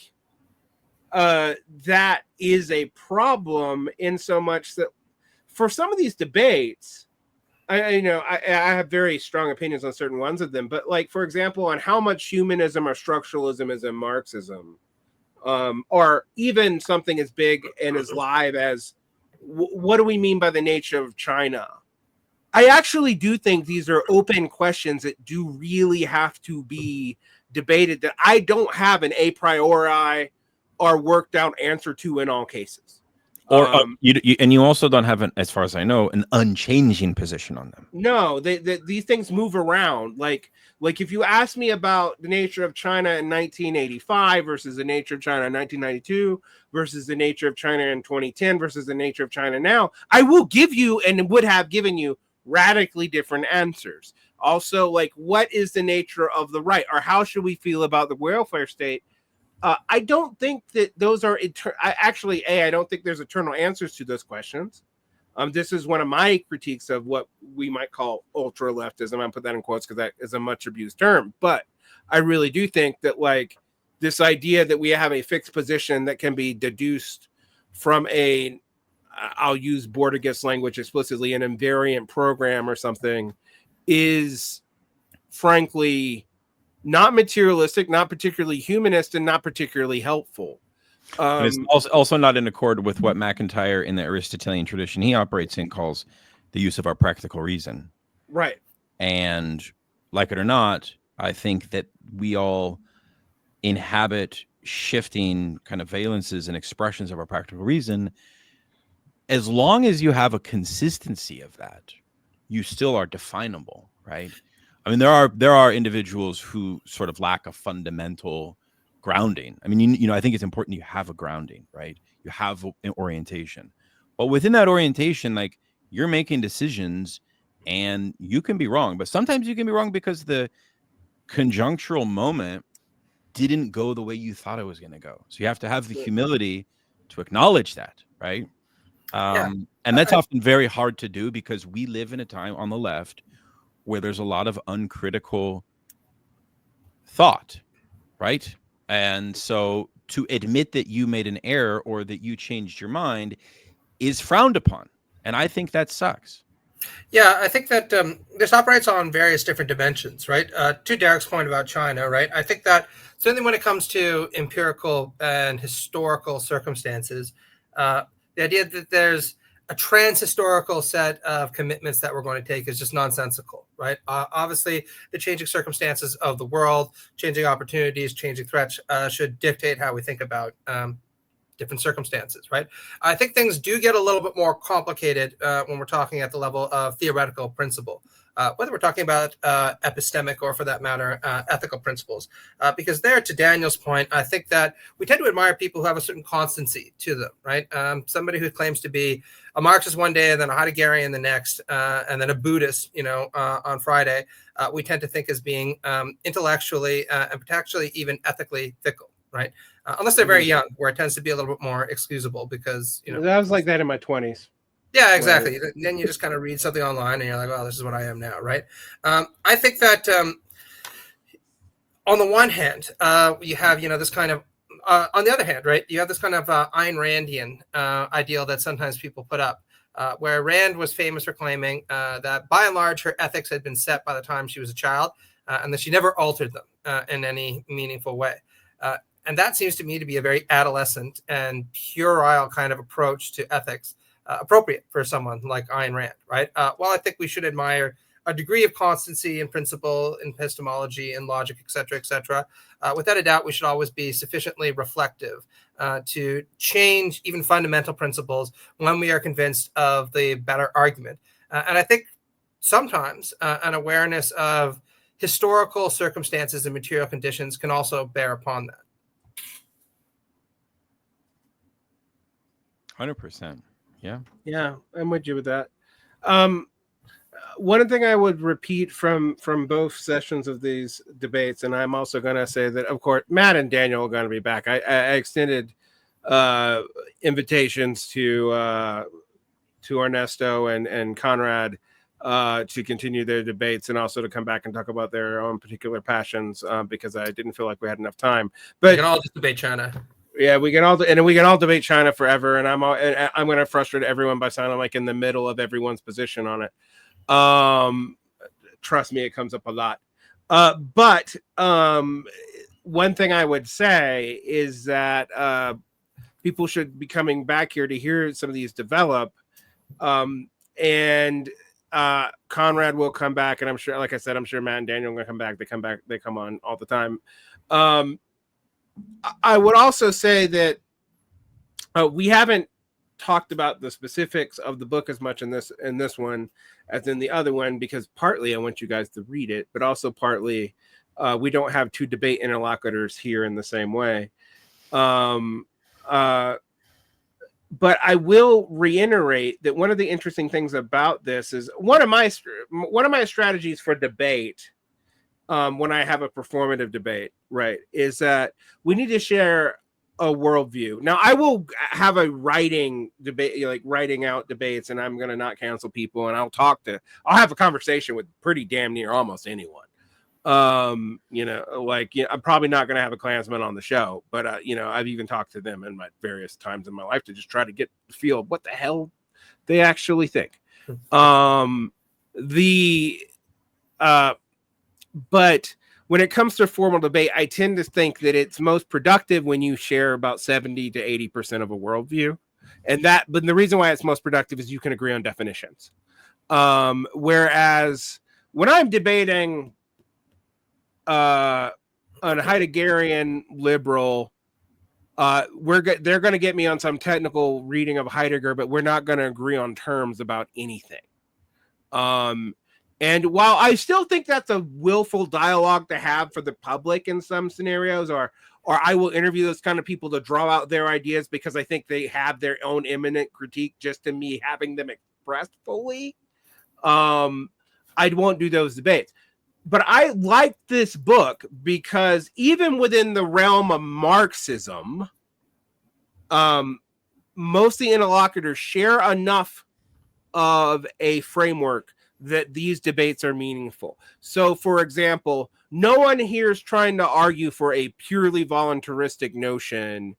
Speaker 1: that is a problem, in so much that for some of these debates, I have very strong opinions on certain ones of them, but, like, for example, on how much humanism or structuralism is in Marxism, or even something as big and as live as what do we mean by the nature of China? I actually do think these are open questions that do really have to be debated, that I don't have an a priori or worked out answer to in all cases.
Speaker 3: Or you also don't have, as far as I know, an unchanging position on them.
Speaker 1: No, these things move around. Like if you ask me about the nature of China in 1985 versus the nature of China in 1992 versus the nature of China in 2010 versus the nature of China now, I will give you and would have given you radically different answers. Also, like, what is the nature of the right, or how should we feel about the welfare state? I don't think that those are I don't think there's eternal answers to those questions. This is one of my critiques of what we might call ultra leftism. I put that in quotes because that is a much abused term. But I really do think that, like, this idea that we have a fixed position that can be deduced from I'll use Bordaga's language explicitly, an invariant program or something, is frankly not materialistic, not particularly humanist, and not particularly helpful.
Speaker 3: It's also not in accord with what McIntyre, in the Aristotelian tradition he operates in, calls the use of our practical reason.
Speaker 1: Right.
Speaker 3: And like it or not, I think that we all inhabit shifting kind of valences and expressions of our practical reason. As long as you have a consistency of that, you still are definable, right? I mean, there are individuals who sort of lack a fundamental grounding. I mean, you know, I think it's important you have a grounding, right? You have an orientation, but within that orientation, like, you're making decisions and you can be wrong, but sometimes you can be wrong because the conjunctural moment didn't go the way you thought it was going to go. So you have to have the humility to acknowledge that, right? And that's often very hard to do because we live in a time on the left where there's a lot of uncritical thought, right? And so to admit that you made an error or that you changed your mind is frowned upon. And I think that sucks.
Speaker 2: Yeah, I think that this operates on various different dimensions, right? To Derick's point about China, right? I think that certainly when it comes to empirical and historical circumstances, the idea that there's a trans-historical set of commitments that we're going to take is just nonsensical, right? Obviously, the changing circumstances of the world, changing opportunities, changing threats should dictate how we think about different circumstances, right? I think things do get a little bit more complicated when we're talking at the level of theoretical principle, whether we're talking about epistemic or, for that matter, ethical principles. Because there, to Daniel's point, I think that we tend to admire people who have a certain constancy to them, right? Somebody who claims to be a Marxist one day and then a Heideggerian the next, and then a Buddhist, on Friday, we tend to think as being intellectually and potentially even ethically fickle, right? Unless they're very young, where it tends to be a little bit more excusable because,
Speaker 1: I was like that in my 20s.
Speaker 2: Yeah, exactly. Right. Then you just kind of read something online and you're like, oh, this is what I am now, right? I think that on the one hand, you have, this kind of, on the other hand, right, you have this kind of Ayn Randian ideal that sometimes people put up, where Rand was famous for claiming that by and large, her ethics had been set by the time she was a child, and that she never altered them in any meaningful way. And that seems to me to be a very adolescent and puerile kind of approach to ethics, appropriate for someone like Ayn Rand, right? While I think we should admire a degree of constancy in principle, in epistemology, in logic, et cetera, without a doubt, we should always be sufficiently reflective to change even fundamental principles when we are convinced of the better argument. And I think sometimes an awareness of historical circumstances and material conditions can also bear upon that.
Speaker 3: 100%. Yeah.
Speaker 1: Yeah, I'm with you with that. One thing I would repeat from both sessions of these debates, and I'm also going to say that, of course, Matt and Daniel are going to be back. I extended invitations to Ernesto and Conrad to continue their debates and also to come back and talk about their own particular passions because I didn't feel like we had enough time. But
Speaker 2: we can all just debate China.
Speaker 1: Yeah, we can all debate China forever, and I'm going to frustrate everyone by sounding like in the middle of everyone's position on it. Trust me, it comes up a lot. But one thing I would say is that people should be coming back here to hear some of these develop. And Conrad will come back, and I'm sure, like I said, I'm sure Matt and Daniel are going to come back. They come on all the time. I would also say that we haven't talked about the specifics of the book as much in this one as in the other one, because partly I want you guys to read it, but also partly we don't have two debate interlocutors here in the same way. But I will reiterate that one of the interesting things about this is one of my strategies for debate. When I have a performative debate, right, is that we need to share a worldview. Now, I will have a writing debate, like writing out debates, and I'm going to not cancel people, and I'll have a conversation with pretty damn near almost anyone. I'm probably not going to have a Klansman on the show, but I've even talked to them in my various times in my life to just try to get the feel of what the hell they actually think. But when it comes to formal debate, I tend to think that it's most productive when you share about 70 to 80% of a worldview. But the reason why it's most productive is you can agree on definitions. Whereas when I'm debating an Heideggerian liberal, they're going to get me on some technical reading of Heidegger, but we're not going to agree on terms about anything. And while I still think that's a willful dialogue to have for the public in some scenarios, or I will interview those kind of people to draw out their ideas because I think they have their own imminent critique just to me having them expressed fully, I won't do those debates. But I like this book because even within the realm of Marxism, most of the interlocutors share enough of a framework that these debates are meaningful. So, for example, no one here is trying to argue for a purely voluntaristic notion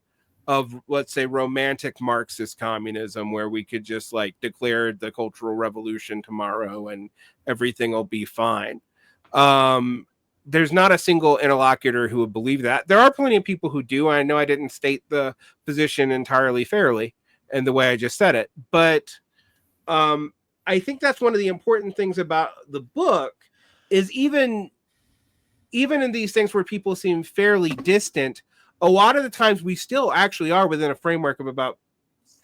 Speaker 1: of, let's say, romantic Marxist communism, where we could just like declare the Cultural Revolution tomorrow and everything will be fine. There's not a single interlocutor who would believe that. There are plenty of people who do. I know I didn't state the position entirely fairly in the way I just said it, but I think that's one of the important things about the book is even in these things where people seem fairly distant, a lot of the times we still actually are within a framework of about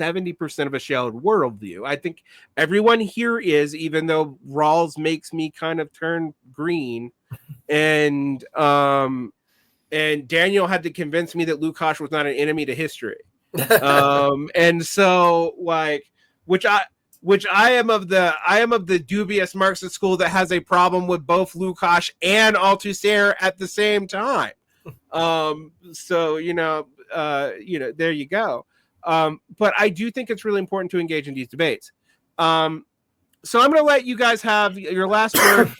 Speaker 1: 70% of a shared worldview. I think everyone here is, even though Rawls makes me kind of turn green, and Daniel had to convince me that Lukács was not an enemy to history. And so like, which I am of the dubious Marxist school that has a problem with both Lukács and Althusser at the same time. So there you go. But I do think it's really important to engage in these debates. So I'm going to let you guys have your last word.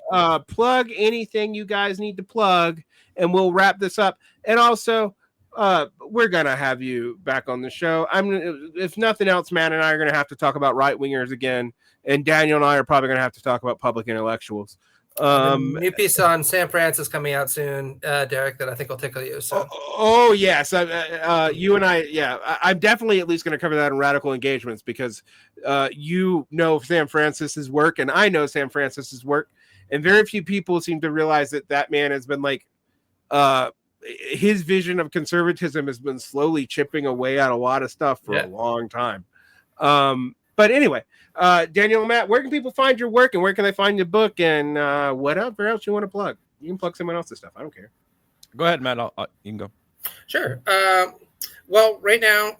Speaker 1: Plug anything you guys need to plug, and we'll wrap this up. And also, we're going to have you back on the show. If nothing else, Matt and I are going to have to talk about right-wingers again, and Daniel and I are probably going to have to talk about public intellectuals.
Speaker 2: New piece on Sam Francis coming out soon, Derick, that I think will tickle you. So.
Speaker 1: Oh yes, you and I, I'm definitely at least going to cover that in Radical Engagements because you know Sam Francis's work, and I know Sam Francis's work, and very few people seem to realize that man has been like, his vision of conservatism has been slowly chipping away at a lot of stuff for a long time. But anyway, Daniel and Matt, where can people find your work, and where can they find your book, and whatever else you want to plug? You can plug someone else's stuff. I don't care.
Speaker 3: Go ahead, Matt. You can go.
Speaker 2: Sure. Well, right now,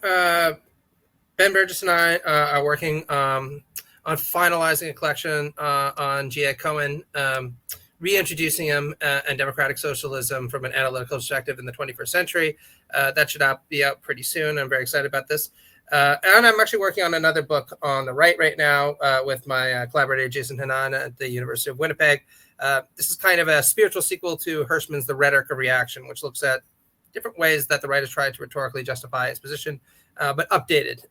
Speaker 2: Ben Burgess and I are working on finalizing a collection on G.A. Cohen, reintroducing him and democratic socialism from an analytical perspective in the 21st century. That should be out pretty soon. I'm very excited about this. And I'm actually working on another book on the right now with my collaborator, Jason Hanan at the University of Winnipeg. This is kind of a spiritual sequel to Hirschman's The Rhetoric of Reaction, which looks at different ways that the right has tried to rhetorically justify its position, but updated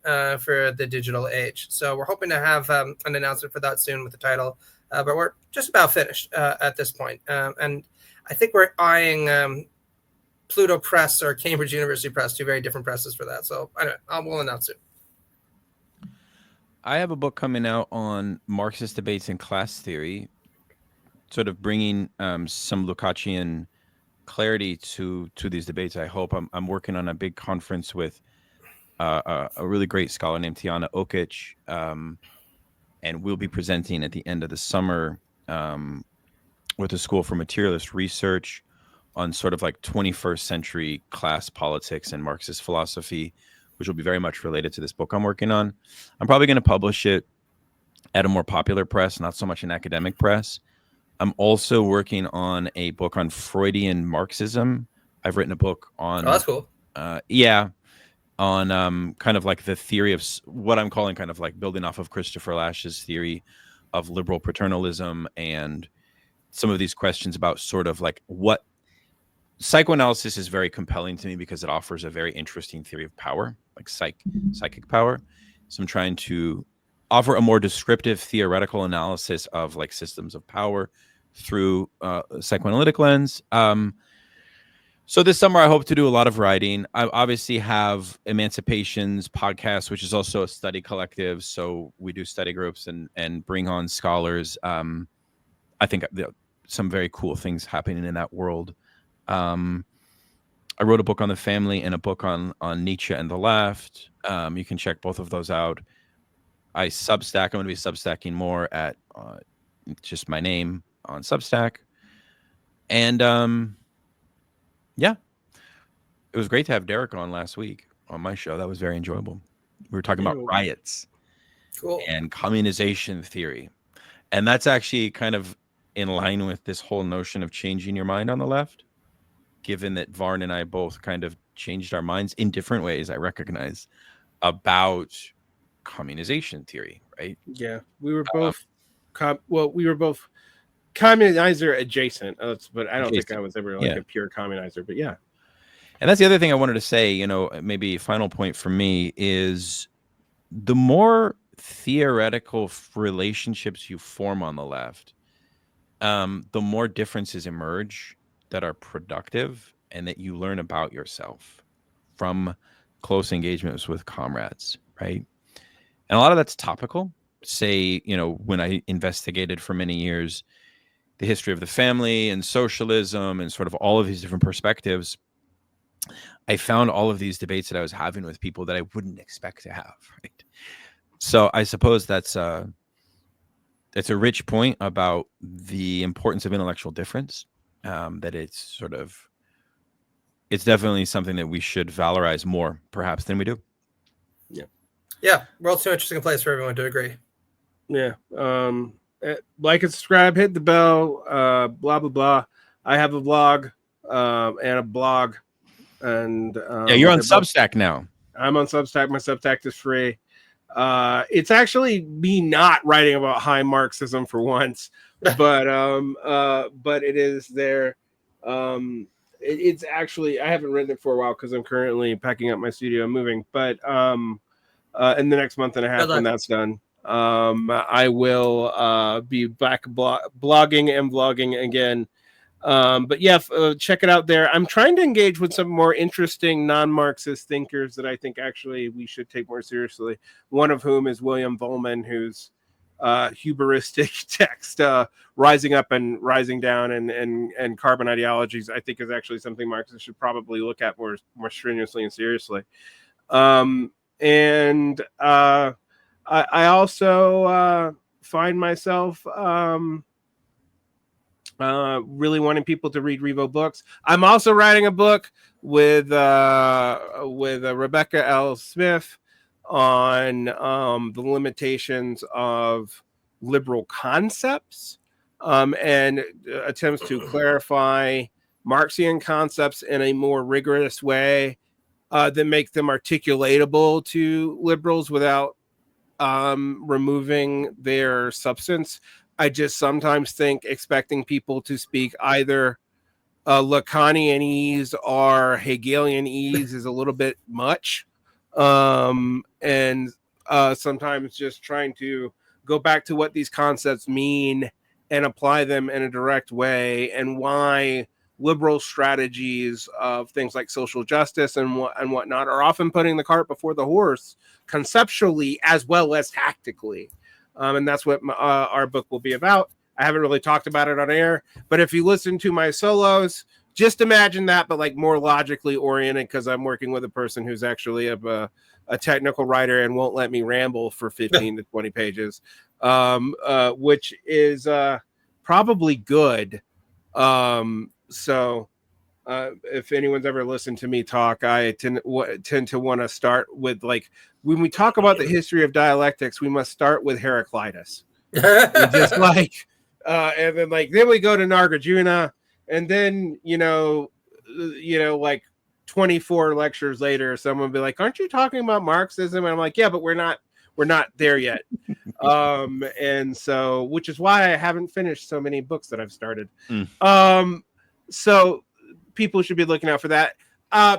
Speaker 2: for the digital age. So we're hoping to have an announcement for that soon with the title, but we're just about finished at this point. And I think we're eyeing Pluto Press or Cambridge University Press, two very different presses for that. So anyway, we'll announce it.
Speaker 3: I have a book coming out on Marxist debates and class theory, sort of bringing some Lukácsian clarity to these debates. I hope I'm working on a big conference with a really great scholar named Tiana Okic, and we'll be presenting at the end of the summer with the School for Materialist Research on sort of like 21st century class politics and Marxist philosophy, which will be very much related to this book I'm working on. I'm probably going to publish it at a more popular press, not so much an academic press. I'm also working on a book on Freudian Marxism. I've written a book on...
Speaker 2: Oh, that's cool.
Speaker 3: On kind of like the theory of what I'm calling kind of like building off of Christopher Lasch's theory of liberal paternalism and some of these questions about sort of like what psychoanalysis is very compelling to me because it offers a very interesting theory of power, like psychic power. So I'm trying to offer a more descriptive theoretical analysis of like systems of power through a psychoanalytic lens. So this summer, I hope to do a lot of writing. I obviously have Emancipations podcast, which is also a study collective. So we do study groups and bring on scholars. I think some very cool things happening in that world. I wrote a book on the family and a book on Nietzsche and the left. You can check both of those out. I Substack. I'm going to be Substacking more at just my name on Substack. And yeah, it was great to have Derick on last week on my show. That was very enjoyable. We were talking about riots and communization theory. And that's actually kind of in line with this whole notion of changing your mind on the left, given that Varn and I both kind of changed our minds in different ways, I recognize, about communization theory, right?
Speaker 1: Yeah, we were both, we were both communizer adjacent, but I don't think I was ever like a pure communizer, but yeah.
Speaker 3: And that's the other thing I wanted to say, maybe a final point for me is the more theoretical relationships you form on the left, the more differences emerge that are productive and that you learn about yourself from close engagements with comrades, right? And a lot of that's topical. Say, when I investigated for many years the history of the family and socialism and sort of all of these different perspectives, I found all of these debates that I was having with people that I wouldn't expect to have, right? So I suppose that's a rich point about the importance of intellectual difference, that it's definitely something that we should valorize more, perhaps, than we do.
Speaker 2: Yeah. World's too interesting a place for everyone to agree.
Speaker 1: Yeah. Like and subscribe, hit the bell, blah, blah, blah. I have a vlog and a blog. And
Speaker 3: you're on Substack now.
Speaker 1: I'm on Substack. My Substack is free. It's actually me not writing about high Marxism for once, but it is there. It's actually, I haven't written it for a while because I'm currently packing up my studio and moving, but in the next month and a half when that's done, I will be back blogging and vlogging again. But yeah, check it out there. I'm trying to engage with some more interesting non-Marxist thinkers that I think actually we should take more seriously. One of whom is William Vollmann, whose hubristic text, Rising Up and Rising Down and Carbon Ideologies, I think is actually something Marxists should probably look at more strenuously and seriously. I also find myself really wanting people to read Revol books. I'm also writing a book with Rebecca L. Smith on the limitations of liberal concepts and attempts to clarify Marxian concepts in a more rigorous way that make them articulatable to liberals without removing their substance. I just sometimes think expecting people to speak either Lacanianese or Hegelianese is a little bit much. And sometimes just trying to go back to what these concepts mean and apply them in a direct way, and why liberal strategies of things like social justice and whatnot are often putting the cart before the horse conceptually as well as tactically. And that's what our book will be about. I haven't really talked about it on air, but if you listen to my solos, just imagine that, but like more logically oriented, because I'm working with a person who's actually a technical writer and won't let me ramble for 15 to 20 pages, which is probably good. So if anyone's ever listened to me talk, I tend to want to start with, like, when we talk about the history of dialectics, we must start with Heraclitus. Just like, and then then we go to Nagarjuna, and then like 24 lectures later, someone will be like, "Aren't you talking about Marxism?" And I'm like, "Yeah, but we're not there yet." And so, which is why I haven't finished so many books that I've started. So people should be looking out for that.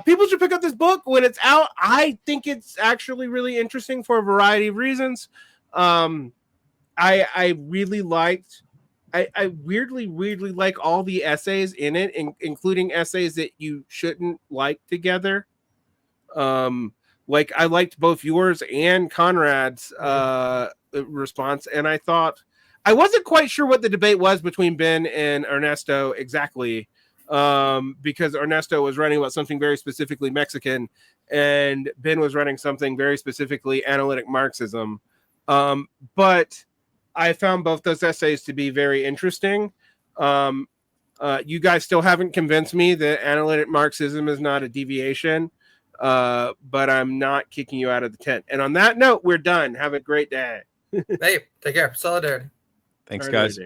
Speaker 1: People should pick up this book when it's out. I think it's actually really interesting for a variety of reasons. I really liked, I weirdly like all the essays in it, including essays that you shouldn't like together. Like I liked both yours and Conrad's response, and I thought I wasn't quite sure what the debate was between Ben and Ernesto exactly, because Ernesto was writing about something very specifically Mexican, and Ben was writing something very specifically analytic Marxism. But I found both those essays to be very interesting. You guys still haven't convinced me that analytic Marxism is not a deviation, but I'm not kicking you out of the tent. And on that note, we're done. Have a great day.
Speaker 2: Hey, take care. Solidarity.
Speaker 3: Thanks, guys.